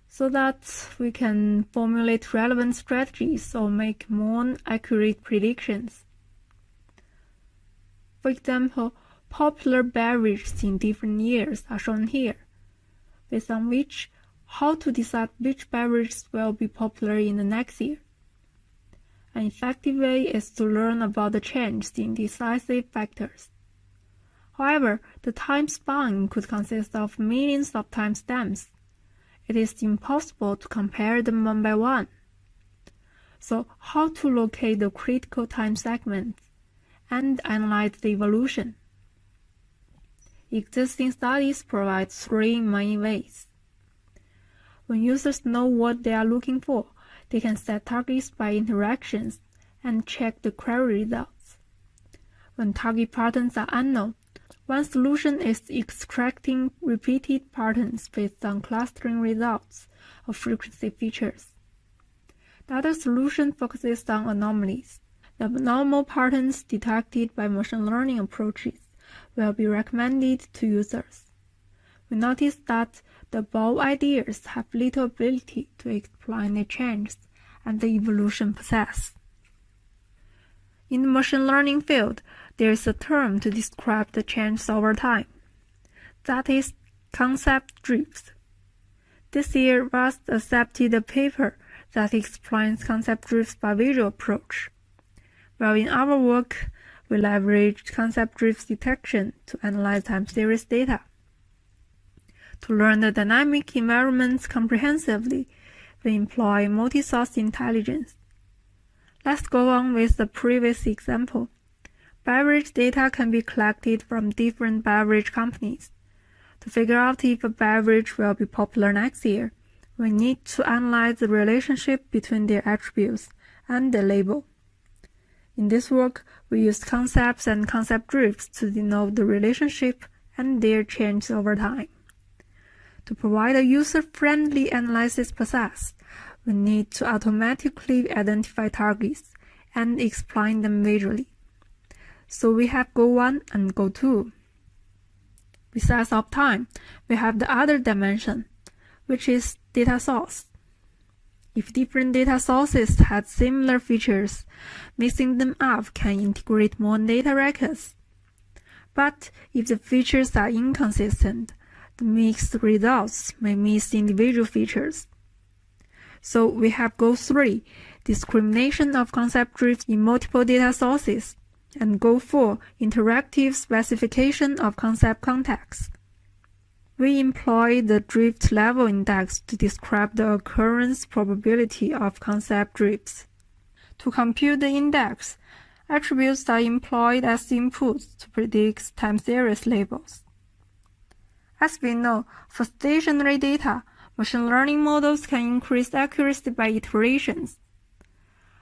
so that we can formulate relevant strategies or make more accurate predictions. For example, popular beverages in different years are shown here, based on which how to decide which beverages will be popular in the next year. An effective way is to learn about the change in decisive factors. However, the time span could consist of millions of timestamps. It is impossible to compare them one by one. So, how to locate the critical time segments and analyze the evolution? Existing studies provide three main ways. When users know what they are looking for, they can set targets by interactions and check the query results. When target patterns are unknown, one solution is extracting repeated patterns based on clustering results of frequency features. The other solution focuses on anomalies. The abnormal patterns detected by machine learning approaches will be recommended to users. We noticed that the above ideas have little ability to explain the changes and the evolution process. In the machine learning field, there is a term to describe the changes over time. That is concept drifts. This year, VIS accepted a paper that explains concept drifts by visual approach. While in our work, we leveraged concept-driven detection to analyze time series data. To learn the dynamic environments comprehensively, we employ multi-source intelligence. Let's go on with the previous example. Beverage data can be collected from different beverage companies. To figure out if a beverage will be popular next year, we need to analyze the relationship between their attributes and the label. In this work, we used concepts and concept drifts to denote the relationship and their change over time. To provide a user-friendly analysis process, we need to automatically identify targets and explain them visually. So we have Goal 1 and Goal 2. Besides of time, we have the other dimension, which is data source. If different data sources had similar features, mixing them up can integrate more data records. But if the features are inconsistent, the mixed results may miss individual features. So we have Goal 3, discrimination of concept drifts in multiple data sources, and Goal 4, interactive specification of concept context. We employ the drift level index to describe the occurrence probability of concept drifts. To compute the index, attributes are employed as inputs to predict time series labels. As we know, for stationary data, machine learning models can increase accuracy by iterations.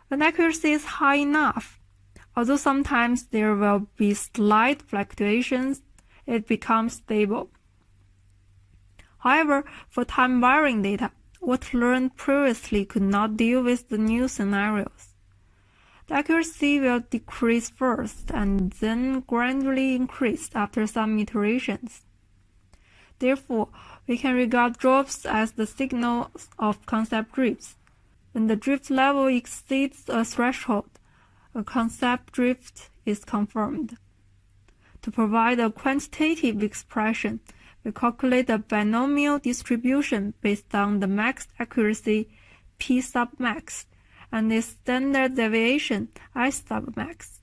When accuracy is high enough, although sometimes there will be slight fluctuations, it becomes stable. However, for time-varying data, what learned previously could not deal with the new scenarios. The accuracy will decrease first and then gradually increase after some iterations. Therefore, we can regard drops as the signals of concept drifts. When the drift level exceeds a threshold, a concept drift is confirmed. To provide a quantitative expression, we calculate a binomial distribution based on the max accuracy P sub max and its standard deviation I sub max.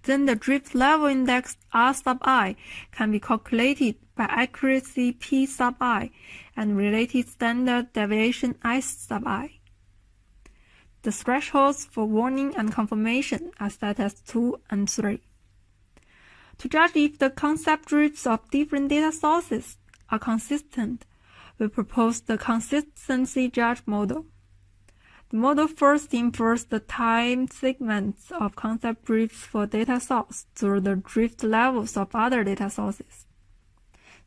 Then the drift level index R sub I can be calculated by accuracy P sub I and related standard deviation I sub I. The thresholds for warning and confirmation are set as 2 and 3. To judge if the concept drifts of different data sources are consistent, we propose the consistency judge model. The model first infers the time segments of concept drifts for data source through the drift levels of other data sources.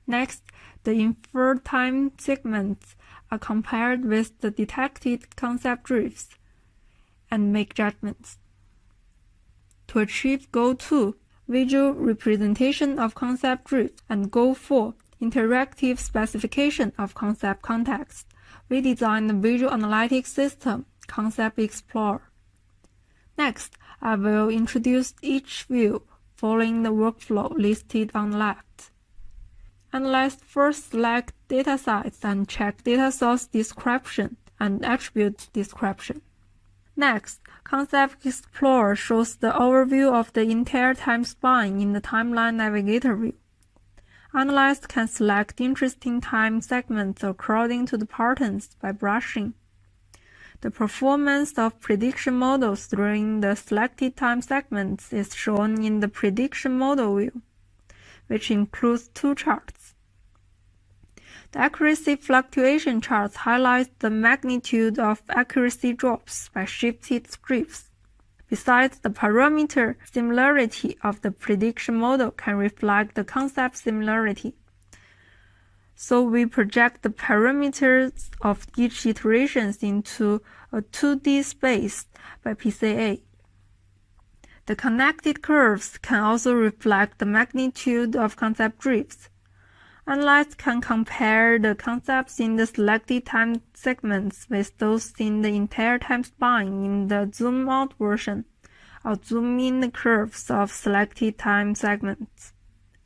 Next, the inferred time segments are compared with the detected concept drifts and make judgments. To achieve Goal 2, visual representation of concept drift, and Goal 4, interactive specification of concept context, we designed the visual analytics system, Concept Explorer. Next, I will introduce each view following the workflow listed on the left. Analyst first select data sites and check data source description and attribute description. Next, Concept Explorer shows the overview of the entire time span in the Timeline Navigator view. Analysts can select interesting time segments according to the patterns by brushing. The performance of prediction models during the selected time segments is shown in the prediction model view, which includes 2 charts. The accuracy fluctuation charts highlight the magnitude of accuracy drops by shifted strips. Besides, the parameter similarity of the prediction model can reflect the concept similarity. So we project the parameters of each iteration into a 2D space by PCA. The connected curves can also reflect the magnitude of concept drifts. Analysts can compare the concepts in the selected time segments with those in the entire time span in the zoom-out version, or zoom-in curves of selected time segments.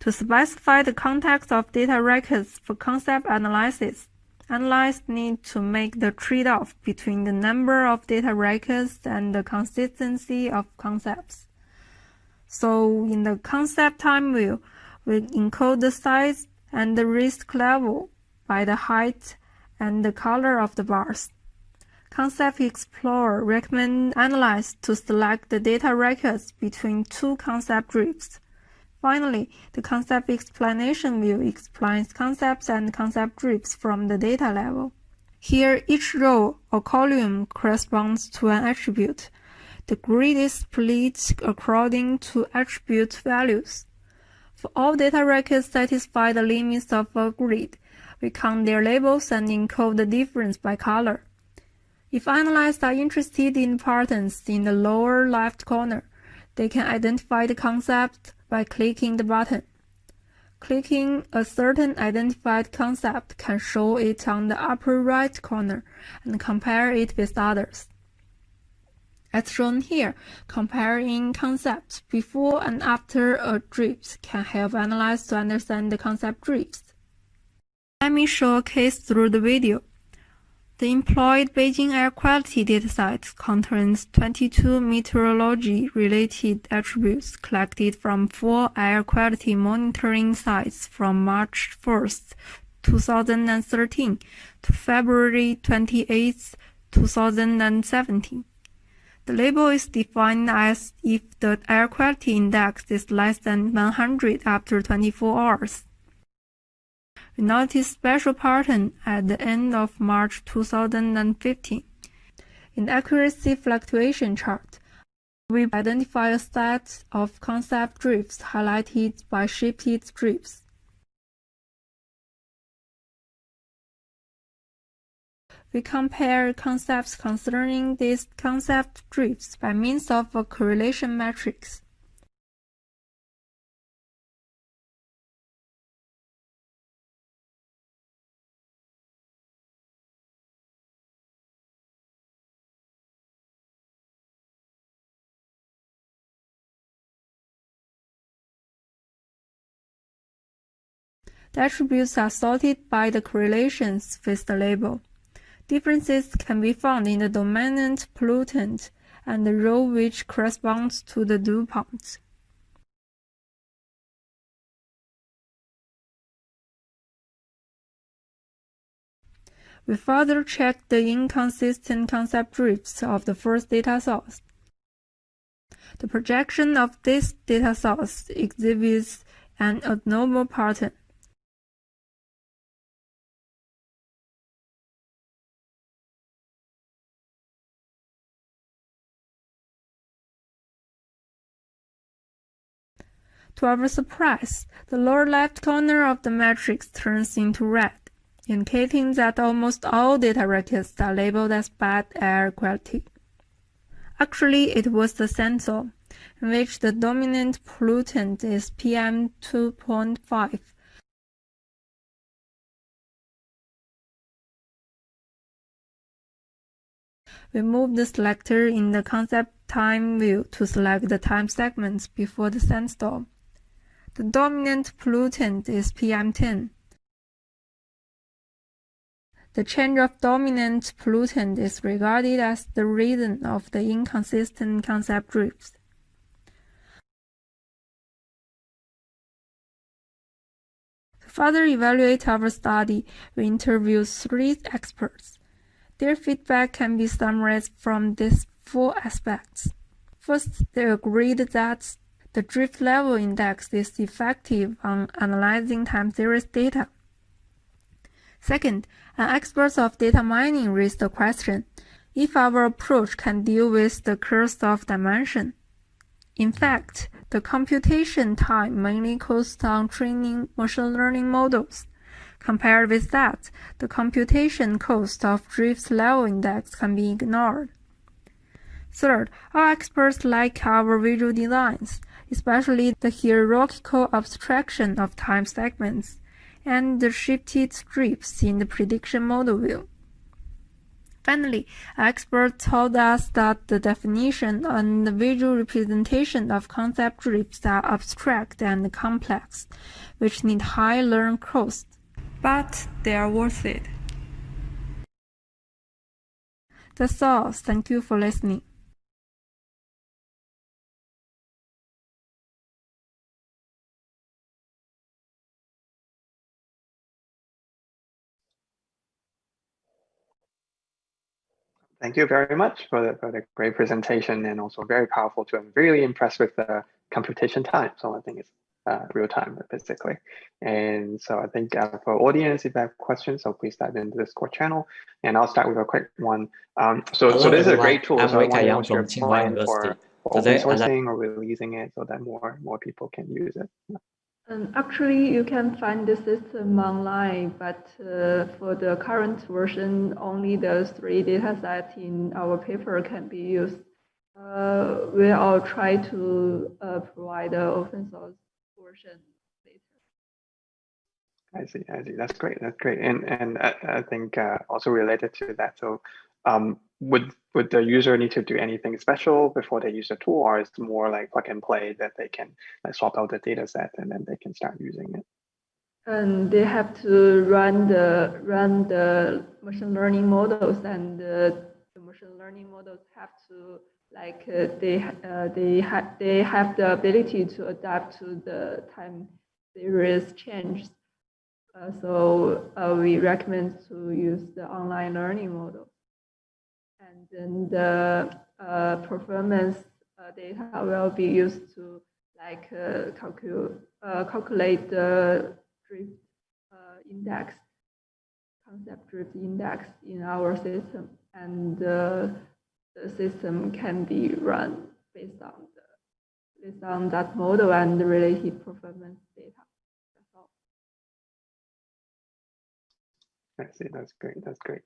To specify the context of data records for concept analysis, analysts need to make the trade-off between the number of data records and the consistency of concepts. So in the concept time view, we encode the size and the risk level by the height and the color of the bars. Concept Explorer recommends analysts to select the data records between two concept drifts. Finally, the concept explanation view explains concepts and concept drifts from the data level. Here, each row or column corresponds to an attribute. The grid is split according to attribute values. For all data records satisfy the limits of a grid, we count their labels and encode the difference by color. If analysts are interested in patterns in the lower left corner, they can identify the concept by clicking the button. Clicking a certain identified concept can show it on the upper right corner and compare it with others. As shown here, comparing concepts before and after a drift can help analysts to understand the concept drifts. Let me show a case through the video. The employed Beijing air quality dataset contains 22 meteorology-related attributes collected from 4 air quality monitoring sites from March 1st, 2013 to February 28th, 2017. The label is defined as if the air quality index is less than 100 after 24 hours. We notice special pattern at the end of March 2015. In the accuracy fluctuation chart, we identify a set of concept drifts highlighted by shifted drifts. We compare concepts concerning these concept drifts by means of a correlation matrix. The attributes are sorted by the correlations with the label. Differences can be found in the dominant pollutant and the row which corresponds to the dew point. We further check the inconsistent concept drifts of the first data source. The projection of this data source exhibits an abnormal pattern. To our surprise, the lower left corner of the matrix turns into red, indicating that almost all data records are labeled as bad air quality. Actually, it was the sensor, in which the dominant pollutant is PM 2.5. We move the selector in the concept time view to select the time segments before the sandstorm. The dominant pollutant is PM10. The change of dominant pollutant is regarded as the reason of the inconsistent concept drifts. To further evaluate our study, we interviewed 3 experts. Their feedback can be summarized from these 4 aspects. First, they agreed that the drift level index is effective on analyzing time series data. Second, an expert of data mining raised the question if our approach can deal with the curse of dimension. In fact, the computation time mainly costs on training machine learning models. Compared with that, the computation cost of drift level index can be ignored. Third, all experts like our visual designs, especially the hierarchical abstraction of time segments and the shifted strips in the prediction model view. Finally, experts told us that the definition and the visual representation of concept drifts are abstract and complex, which need high learning costs, but they are worth it. That's all. Thank you for listening. Thank you very much for the great presentation, and also very powerful too. I'm really impressed with the computation time. So I think it's real time basically. And so I think for audience, if you have questions, so please type into the Discord channel. And I'll start with a quick one. So this is a great tool. I'm so I wonder Yang what's from your Tsinghua plan University. for open sourcing or releasing it so that more people can use it. Actually, you can find the system online, but for the current version, only the 3 datasets in our paper can be used. We'll try to provide the open source version later. I see. That's great. And I think also related to that. So would the user need to do anything special before they use the tool, or is it more like plug and play that they can like swap out the data set and then they can start using it? And they have to run the machine learning models, and the machine learning models have to they have the ability to adapt to the time series change. So we recommend to use the online learning model. And then the performance data will be used to calculate the drift index, concept drift index in our system, and the system can be run based on that model and the related performance data. That's all. I see. That's great.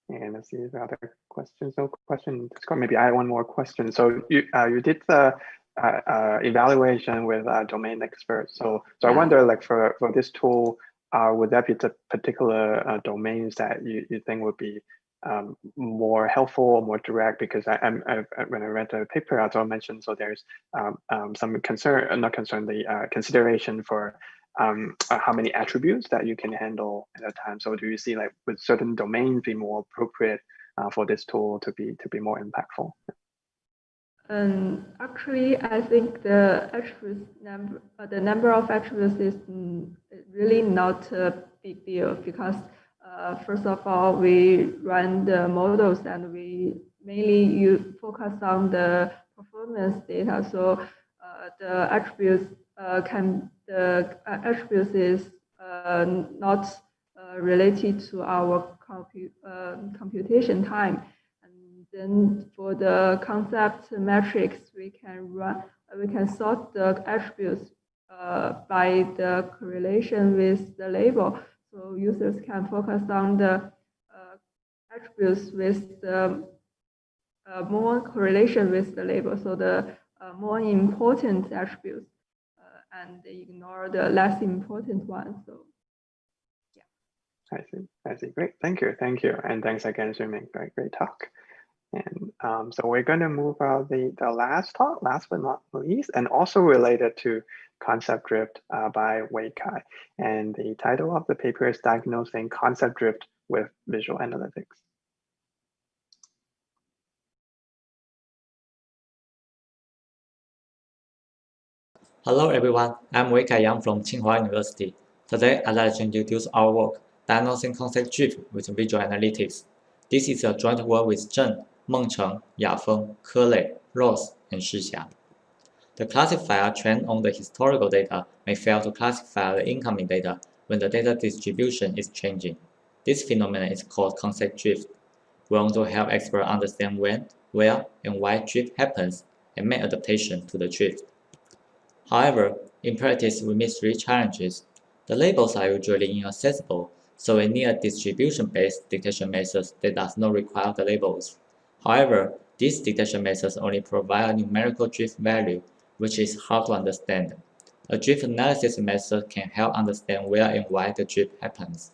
And let's see if there are other questions. No question. Maybe I have one more question. So you did the evaluation with domain experts. So I wonder, like for this tool, would that be the particular domains that you think would be more helpful or more direct? Because when I read the paper, I also mentioned, so there's some consideration for how many attributes that you can handle at a time. So do you see like with certain domains be more appropriate for this tool to be more impactful? Actually, I think the number of attributes is really not a big deal, because first of all, we run the models and we mainly focus on the performance data. So the attributes is not related to our computation time. And then for the concept matrix, we can sort the attributes by the correlation with the label. So users can focus on the attributes with the more correlation with the label. So the more important attributes, and they ignore the less important ones. So yeah. I see. Great. Thank you. And thanks again, Xueming. Great talk. And so we're going to move out the last talk, last but not least, and also related to concept drift by Wei Kai. And the title of the paper is Diagnosing Concept Drift with Visual Analytics. Hello everyone, I'm Wei Kai from Tsinghua University. Today I'd like to introduce our work, Diagnosing Concept Drift with Visual Analytics. This is a joint work with Chen, Mengcheng, Yafeng, Kelei, Ross, and Shixia. The classifier trained on the historical data may fail to classify the incoming data when the data distribution is changing. This phenomenon is called concept drift. We want to help experts understand when, where, and why drift happens and make adaptation to the drift. However, in practice, we meet 3 challenges. The labels are usually inaccessible, so we need a distribution-based detection method that does not require the labels. However, these detection methods only provide a numerical drift value, which is hard to understand. A drift analysis method can help understand where and why the drift happens.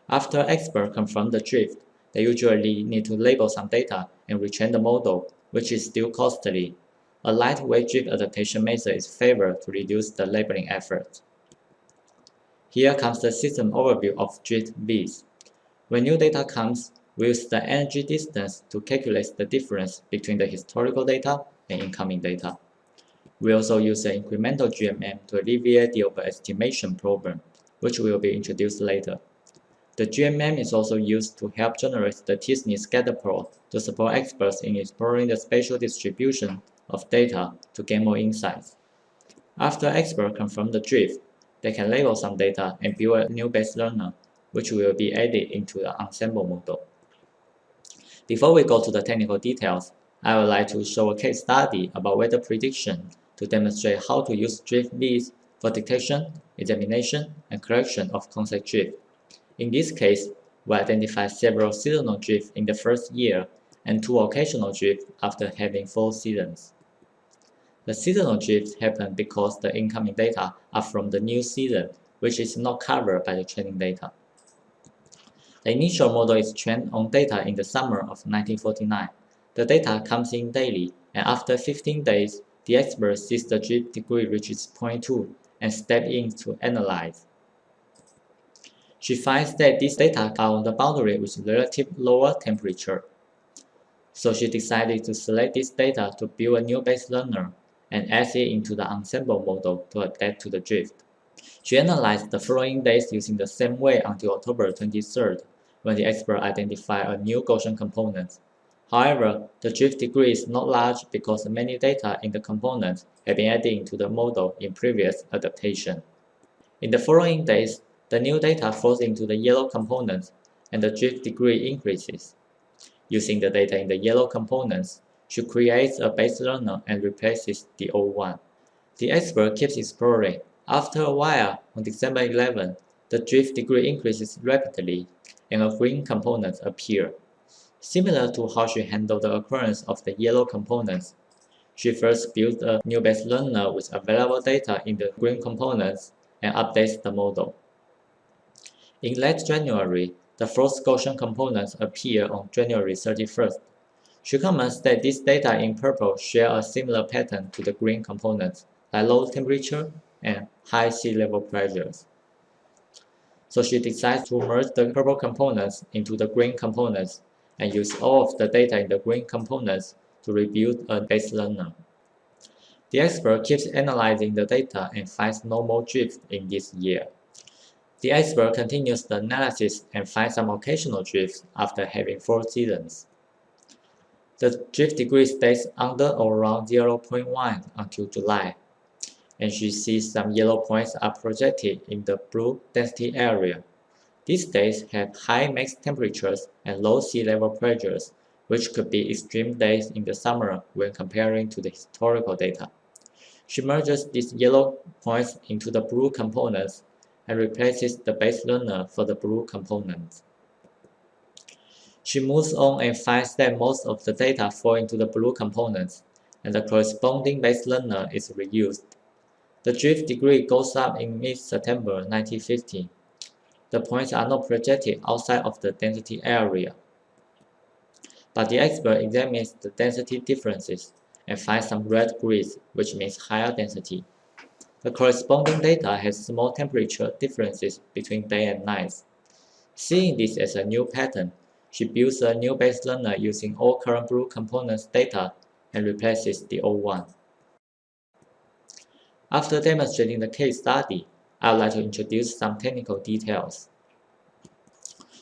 After experts confirm the drift, they usually need to label some data and retrain the model, which is still costly. A lightweight drift adaptation method is favored to reduce the labeling effort. Here comes the system overview of drift VIS. When new data comes, We use the energy distance to calculate the difference between the historical data and incoming data. We also use the incremental GMM to alleviate the overestimation problem, which will be introduced later. The GMM is also used to help generate the t-SNE scatter plot to support experts in exploring the spatial distribution of data to gain more insights. After experts confirm the drift, they can label some data and build a new base learner, which will be added into the ensemble model. Before we go to the technical details, I would like to show a case study about weather prediction to demonstrate how to use drift VIS for detection, examination, and correction of concept drift. In this case, we identify several seasonal drifts in the first year and 2 occasional drifts after having 4 seasons. The seasonal drifts happen because the incoming data are from the new season, which is not covered by the training data. The initial model is trained on data in the summer of 1949. The data comes in daily, and after 15 days, the expert sees the drift degree reaches 0.2 and steps in to analyze. She finds that these data are on the boundary with relative lower temperature. So she decided to select this data to build a new base learner and add it into the ensemble model to adapt to the drift. She analyzed the following days using the same way until October 23rd, when the expert identified a new Gaussian component. However, the drift degree is not large because many data in the component have been added into the model in previous adaptation. In the following days, the new data falls into the yellow component and the drift degree increases. Using the data in the yellow components, she creates a base learner and replaces the old one. The expert keeps exploring. After a while, on December 11, the drift degree increases rapidly and a green component appears. Similar to how she handled the occurrence of the yellow components, she first built a new base learner with available data in the green components and updates the model. In late January, the first Gaussian components appear on January 31st. She comments that this data in purple share a similar pattern to the green components, like low temperature and high sea level pressures. So she decides to merge the purple components into the green components and use all of the data in the green components to rebuild a base learner. The expert keeps analyzing the data and finds no more drift in this year. The expert continues the analysis and finds some occasional drifts after having 4 seasons. The drift degree stays under or around 0.1 until July, and she sees some yellow points are projected in the blue density area. These days have high max temperatures and low sea level pressures, which could be extreme days in the summer when comparing to the historical data. She merges these yellow points into the blue components and replaces the base learner for the blue components. She moves on and finds that most of the data fall into the blue components, and the corresponding base learner is reused. The drift degree goes up in mid-September 1950. The points are not projected outside of the density area. But the expert examines the density differences and finds some red grids, which means higher density. The corresponding data has small temperature differences between day and night. Seeing this as a new pattern, she builds a new base learner using all current blue components data and replaces the old one. After demonstrating the case study, I would like to introduce some technical details.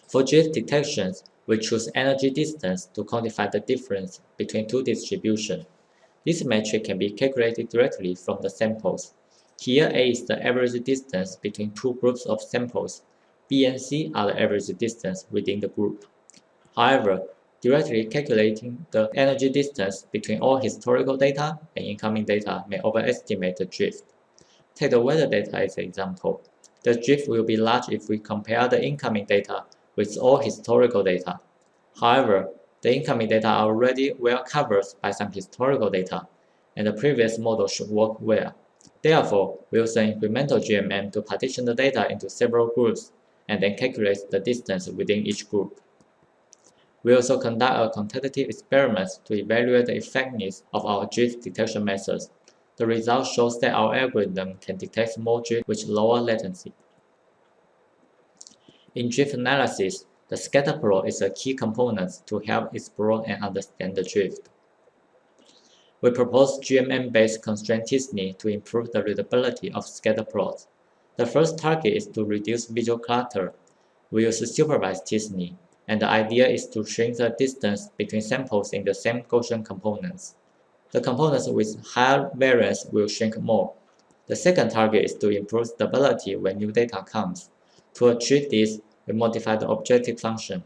For drift detections, we choose energy distance to quantify the difference between 2 distributions. This metric can be calculated directly from the samples. Here A is the average distance between 2 groups of samples. B and C are the average distance within the group. However, directly calculating the energy distance between all historical data and incoming data may overestimate the drift. Take the weather data as an example. The drift will be large if we compare the incoming data with all historical data. However, the incoming data are already well covered by some historical data, and the previous model should work well. Therefore, we use an incremental GMM to partition the data into several groups and then calculate the distance within each group. We also conduct a quantitative experiment to evaluate the effectiveness of our drift detection methods. The result shows that our algorithm can detect more drift with lower latency. In drift analysis, The scatter plot is a key component to help explore and understand the drift. We propose GMM-based constraint t-SNE to improve the readability of scatter plots. The first target is to reduce visual clutter. We use supervised t-SNE, and the idea is to shrink the distance between samples in the same Gaussian components. The components with higher variance will shrink more. The second target is to improve stability when new data comes. To achieve this, we modify the objective function.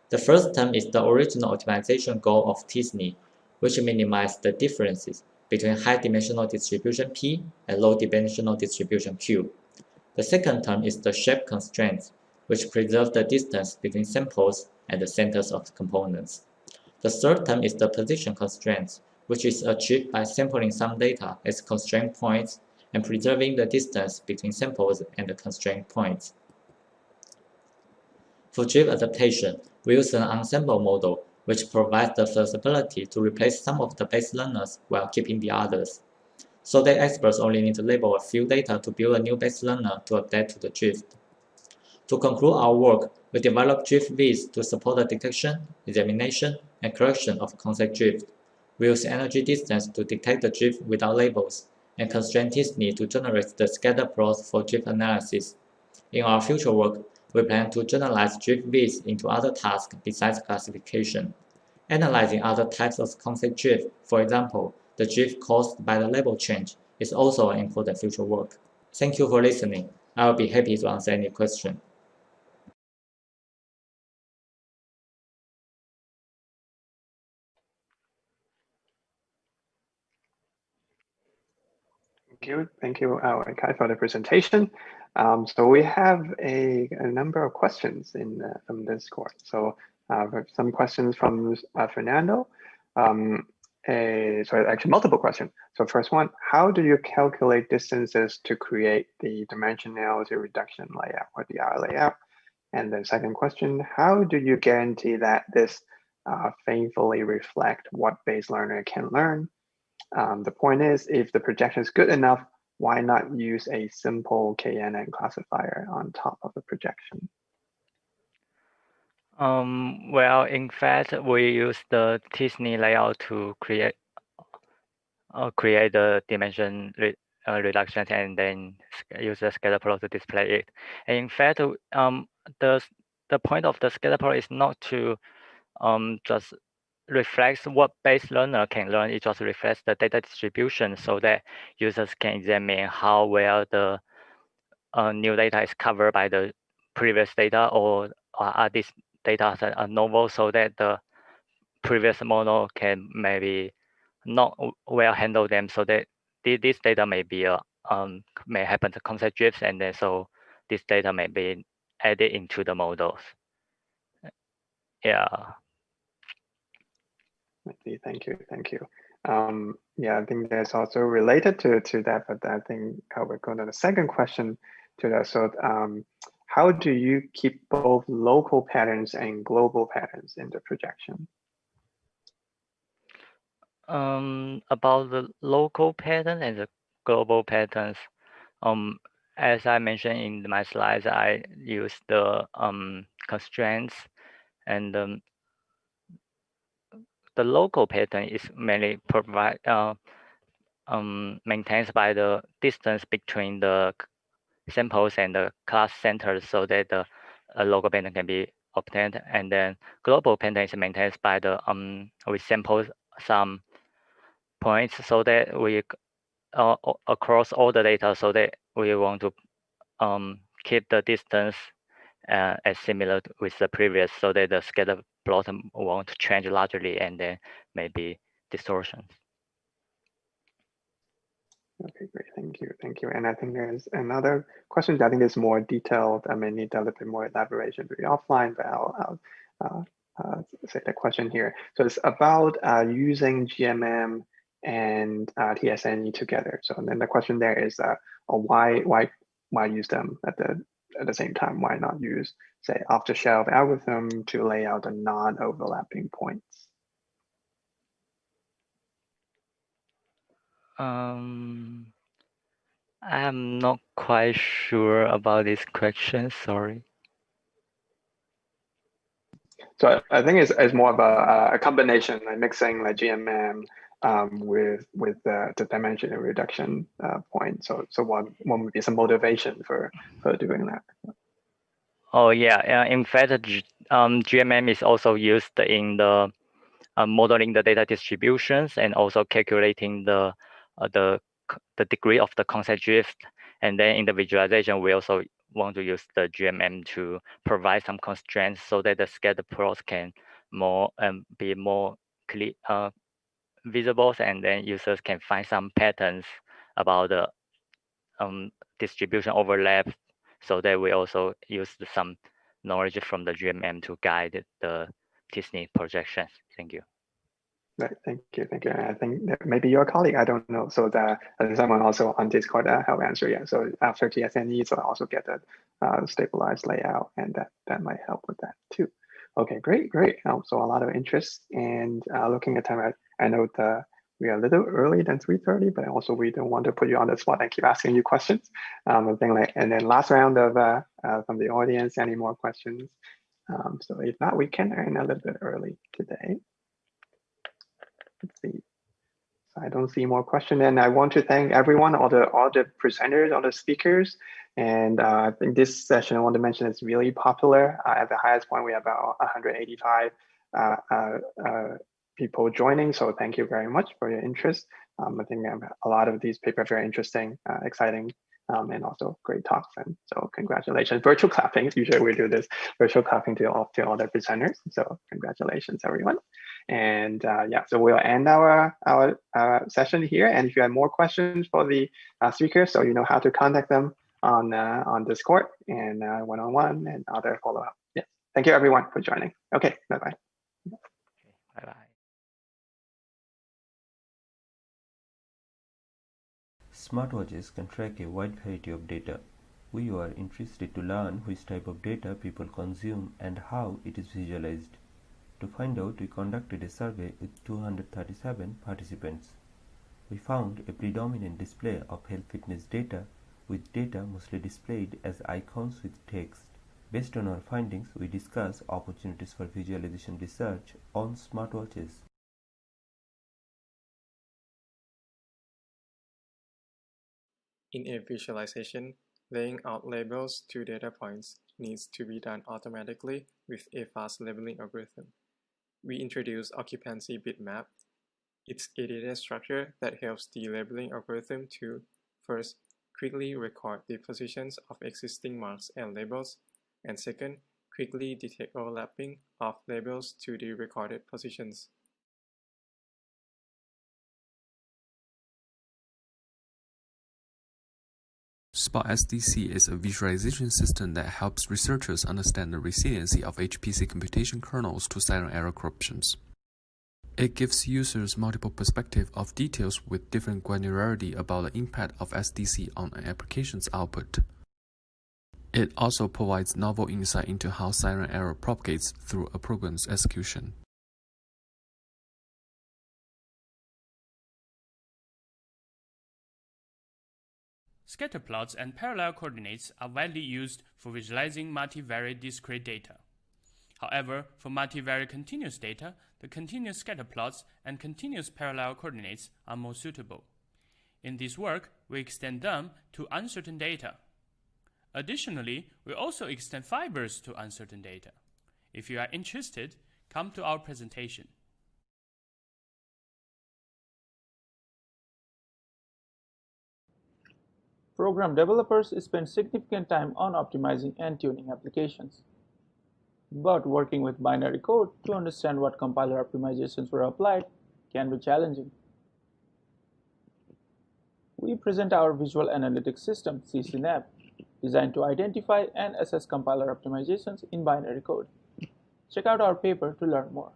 The first term is the original optimization goal of t-SNE, which minimizes the differences between high-dimensional distribution P and low-dimensional distribution Q. The second term is the shape constraint, which preserves the distance between samples and the centers of components. The third term is the position constraint, which is achieved by sampling some data as constraint points and preserving the distance between samples and the constraint points. For drift adaptation, we use an ensemble model, which provides the flexibility to replace some of the base learners while keeping the others. So that experts only need to label a few data to build a new base learner to adapt to the drift. To conclude our work, we developed drift VIS to support the detection, examination, and correction of concept drift. We use energy distance to detect the drift without labels, and constraint t-SNE to generate the scatter plots for drift analysis. In our future work, we plan to generalize drift VIS into other tasks besides classification. Analyzing other types of concept drift, for example, the drift caused by the label change, is also an important future work. Thank you for listening. I will be happy to answer any question. Thank you, Kai, for the presentation. So we have a number of questions from Discord. So some questions from Fernando. Sorry, actually multiple questions. So first one, how do you calculate distances to create the dimensionality reduction layout or DR layout? And the second question, how do you guarantee that this faithfully reflect what base learner can learn? The point is, if the projection is good enough, why not use a simple KNN classifier on top of the projection? Well, in fact, we use the t-SNE layout to create the dimension reduction and then use the scatter plot to display it. And in fact, the point of the scatter plot is not to just reflects what base learner can learn. It just reflects the data distribution so that users can examine how well the new data is covered by the previous data, or are these data are novel, so that the previous model can maybe not well handle them, so that this data may be may happen to concept drifts, and then so this data may be added into the models. Yeah. Thank you. Yeah, I think that's also related to that, but I think we're going to the second question to that. So how do you keep both local patterns and global patterns in the projection? About the local pattern and the global patterns, as I mentioned in my slides, I use the constraints, and the local pattern is mainly maintained by the distance between the samples and the class centers, so that the local pattern can be obtained. And then global pattern is maintained by the we sample some points, so that we across all the data, so that we want to keep the distance as similar with the previous, so that the scatter plot won't change largely, and then maybe distortions. Okay, great, thank you. And I think there's another question that I think is more detailed. I may need a little bit more elaboration maybe offline, but I'll say the question here. So it's about using GMM and t-SNE together. So and then the question there is why use them at the same time? Why not use, say, off-the-shelf algorithm to lay out the non-overlapping points? I'm not quite sure about this question, sorry. So I think it's more of a combination, like mixing like GMM with the dimension reduction point. So one would be some motivation for doing that. Oh yeah, in fact, GMM is also used in the modeling the data distributions and also calculating the degree of the concept drift. And then in the visualization, we also want to use the GMM to provide some constraints so that the scatter plots can be more clear, visible, and then users can find some patterns about the distribution overlap. So that we also use some knowledge from the GMM to guide the Disney projections. Thank you. Right, thank you. I think that maybe your colleague, I don't know. So someone also on Discord help answer. Yeah. So after TSNE, so I also get that stabilized layout, and that might help with that too. Okay, great. So a lot of interest, and looking at time, I know we are a little early than 3:30, but also we don't want to put you on the spot and keep asking you questions. And then last round of from the audience, any more questions? So if not, we can end a little bit early today. Let's see. So I don't see more questions, and I want to thank everyone, all the presenters, all the speakers, and I think this session I want to mention is really popular. At the highest point, we have about 185 people joining. So thank you very much for your interest. I think a lot of these papers are very interesting, exciting, and also great talks. And so congratulations. Virtual clapping. Usually we do this virtual clapping to all the presenters. So congratulations, everyone. And yeah, so we'll end our session here. And if you have more questions for the speakers, so you know how to contact them on Discord and one-on-one and other follow-up. Yeah. Thank you, everyone, for joining. Okay, bye-bye. Bye-bye. Smartwatches can track a wide variety of data. We were interested to learn which type of data people consume and how it is visualized. To find out, we conducted a survey with 237 participants. We found a predominant display of health fitness data, with data mostly displayed as icons with text. Based on our findings, we discussed opportunities for visualization research on smartwatches. In a visualization, laying out labels to data points needs to be done automatically with a fast labeling algorithm. We introduce occupancy bitmap. It's a data structure that helps the labeling algorithm to first quickly record the positions of existing marks and labels, and second, quickly detect overlapping of labels to the recorded positions. Spot SDC is a visualization system that helps researchers understand the resiliency of HPC computation kernels to silent error corruptions. It gives users multiple perspectives of details with different granularity about the impact of SDC on an application's output. It also provides novel insight into how silent error propagates through a program's execution. Scatter plots and parallel coordinates are widely used for visualizing multivariate discrete data. However, for multivariate continuous data, the continuous scatter plots and continuous parallel coordinates are more suitable. In this work, we extend them to uncertain data. Additionally, we also extend fibers to uncertain data. If you are interested, come to our presentation. Program developers spend significant time on optimizing and tuning applications. But working with binary code to understand what compiler optimizations were applied can be challenging. We present our visual analytics system, CCNAV, designed to identify and assess compiler optimizations in binary code. Check out our paper to learn more.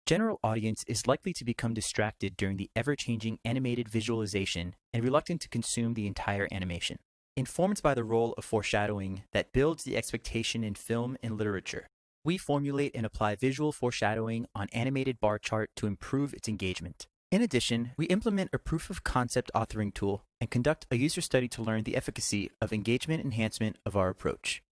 General audience is likely to become distracted during the ever-changing animated visualization and reluctant to consume the entire animation. Informed by the role of foreshadowing that builds the expectation in film and literature, we formulate and apply visual foreshadowing on animated bar chart to improve its engagement. In addition, we implement a proof of concept authoring tool and conduct a user study to learn the efficacy of engagement enhancement of our approach.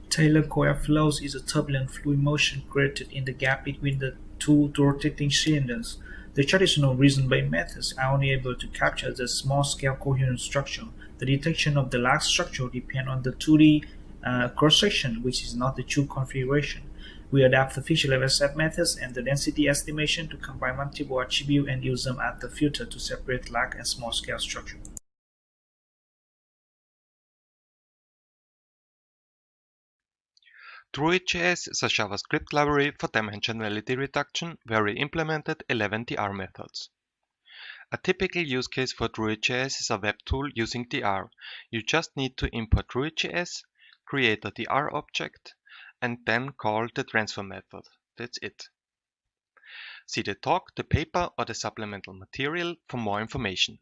Taylor coil flows is a turbulent fluid motion created in the gap between the two rotating cylinders. The traditional reason-based methods are only able to capture the small-scale coherent structure. The detection of the large structure depends on the 2D cross-section, which is not the true configuration. We adapt the feature-level set methods and the density estimation to combine multiple attributes and use them as the filter to separate large and small-scale structure. Druid.js is a JavaScript library for dimensionality reduction where we implemented 11 DR methods. A typical use case for Druid.js is a web tool using DR. You just need to import Druid.js, create a DR object, and then call the transfer method. That's it. See the talk, the paper, or the supplemental material for more information.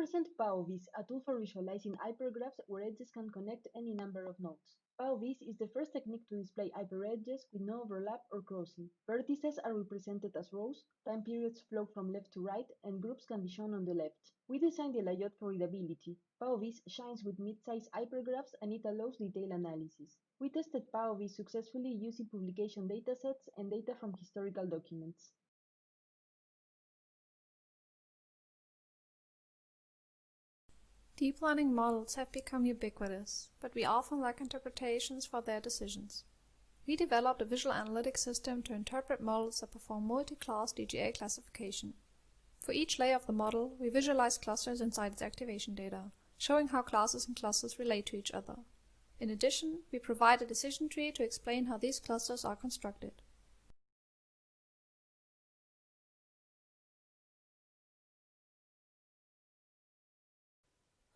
present VIS, a tool for visualizing hypergraphs where edges can connect any number of nodes. VIS is the first technique to display hyperedges with no overlap or crossing. Vertices are represented as rows, time periods flow from left to right, and groups can be shown on the left. We designed the layout for readability. VIS shines with mid-size hypergraphs and it allows detailed analysis. We tested VIS successfully using publication datasets and data from historical documents. Deep learning models have become ubiquitous, but we often lack interpretations for their decisions. We developed a visual analytics system to interpret models that perform multi-class DGA classification. For each layer of the model, we visualize clusters inside its activation data, showing how classes and clusters relate to each other. In addition, we provide a decision tree to explain how these clusters are constructed.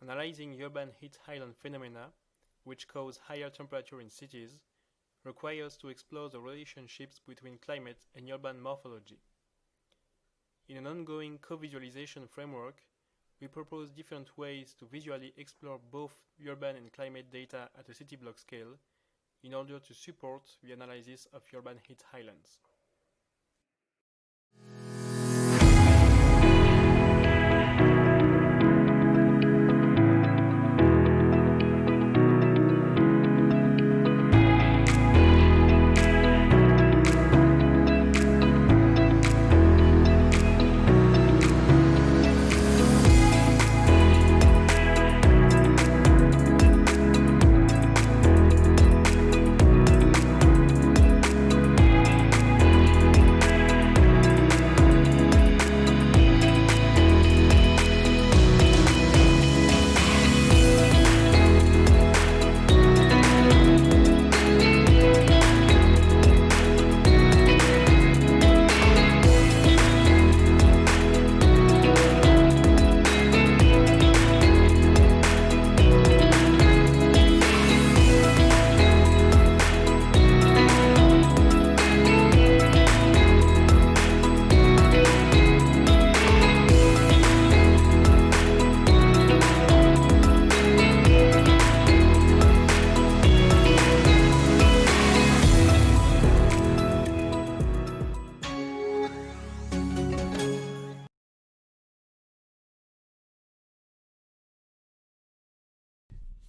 Analyzing urban heat island phenomena, which cause higher temperature in cities, requires to explore the relationships between climate and urban morphology. In an ongoing co-visualization framework, we propose different ways to visually explore both urban and climate data at a city block scale in order to support the analysis of urban heat islands.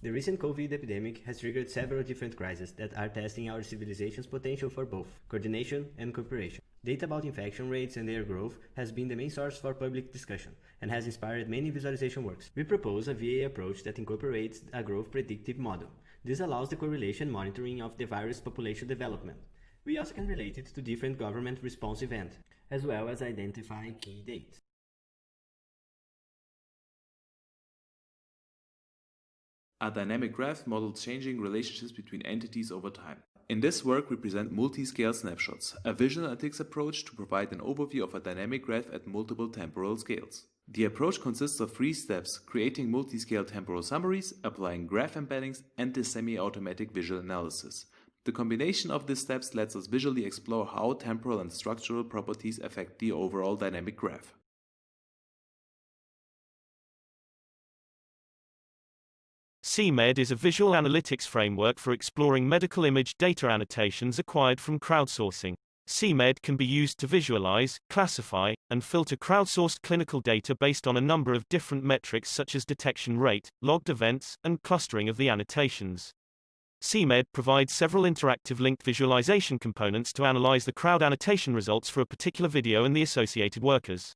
The recent COVID epidemic has triggered several different crises that are testing our civilization's potential for both coordination and cooperation. Data about infection rates and their growth has been the main source for public discussion and has inspired many visualization works. We propose a VA approach that incorporates a growth predictive model. This allows the correlation monitoring of the virus population development. We also can relate it to different government response events, as well as identify key dates. A dynamic graph models changing relationships between entities over time. In this work, we present multi-scale snapshots, a visual analytics approach to provide an overview of a dynamic graph at multiple temporal scales. The approach consists of 3 steps: creating multi-scale temporal summaries, applying graph embeddings, and the semi-automatic visual analysis. The combination of these steps lets us visually explore how temporal and structural properties affect the overall dynamic graph. CMed is a visual analytics framework for exploring medical image data annotations acquired from crowdsourcing. CMed can be used to visualize, classify, and filter crowdsourced clinical data based on a number of different metrics such as detection rate, logged events, and clustering of the annotations. CMed provides several interactive linked visualization components to analyze the crowd annotation results for a particular video and the associated workers.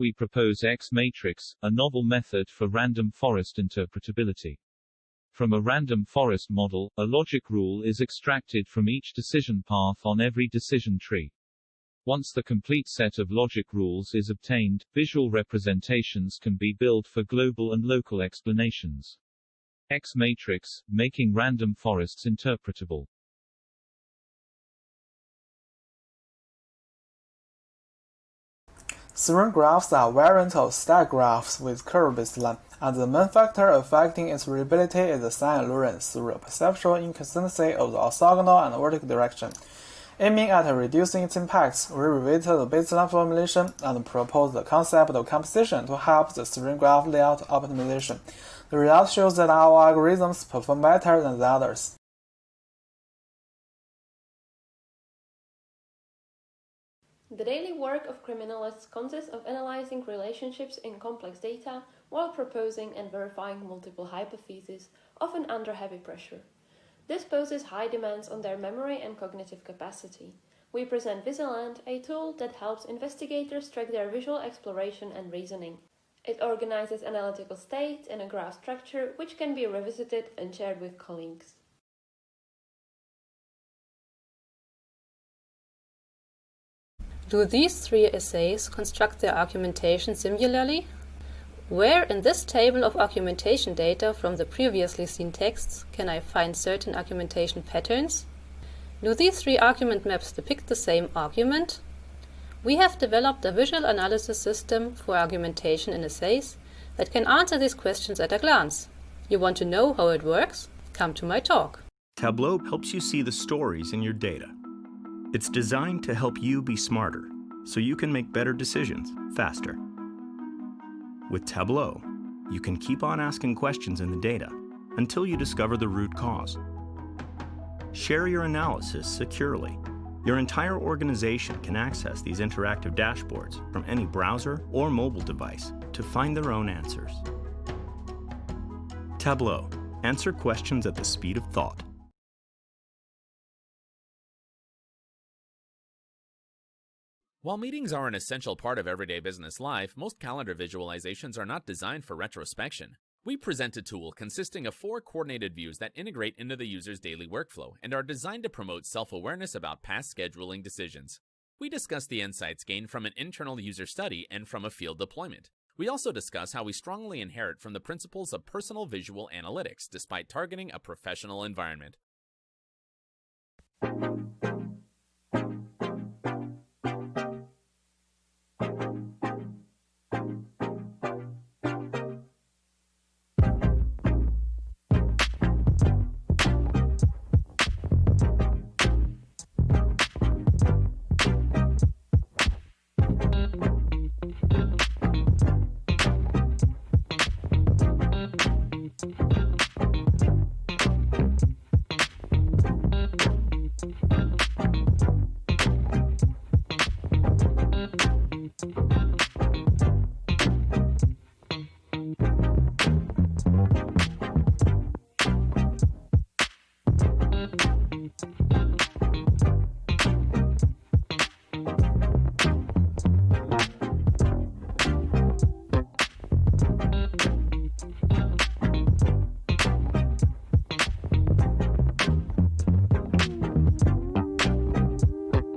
We propose X-matrix, a novel method for random forest interpretability. From a random forest model, a logic rule is extracted from each decision path on every decision tree. Once the complete set of logic rules is obtained, visual representations can be built for global and local explanations. X matrix, making random forests interpretable. String graphs are variants of stack graphs with curve-based line, and the main factor affecting its readability is the sign allurance through a perceptual inconsistency of the orthogonal and vertical direction. Aiming at reducing its impacts, we reweighted the baseline formulation and proposed the concept of composition to help the string graph layout optimization. The result shows that our algorithms perform better than the others. The daily work of criminalists consists of analyzing relationships in complex data while proposing and verifying multiple hypotheses, often under heavy pressure. This poses high demands on their memory and cognitive capacity. We present Visualand, a tool that helps investigators track their visual exploration and reasoning. It organizes analytical state in a graph structure which can be revisited and shared with colleagues. Do these three essays construct their argumentation similarly? Where in this table of argumentation data from the previously seen texts can I find certain argumentation patterns? Do these three argument maps depict the same argument? We have developed a visual analysis system for argumentation in essays that can answer these questions at a glance. You want to know how it works? Come to my talk. Tableau helps you see the stories in your data. It's designed to help you be smarter, so you can make better decisions faster. With Tableau, you can keep on asking questions in the data until you discover the root cause. Share your analysis securely. Your entire organization can access these interactive dashboards from any browser or mobile device to find their own answers. Tableau. Answer questions at the speed of thought. While meetings are an essential part of everyday business life, most calendar visualizations are not designed for retrospection. We present a tool consisting of 4 coordinated views that integrate into the user's daily workflow and are designed to promote self-awareness about past scheduling decisions. We discuss the insights gained from an internal user study and from a field deployment. We also discuss how we strongly inherit from the principles of personal visual analytics despite targeting a professional environment.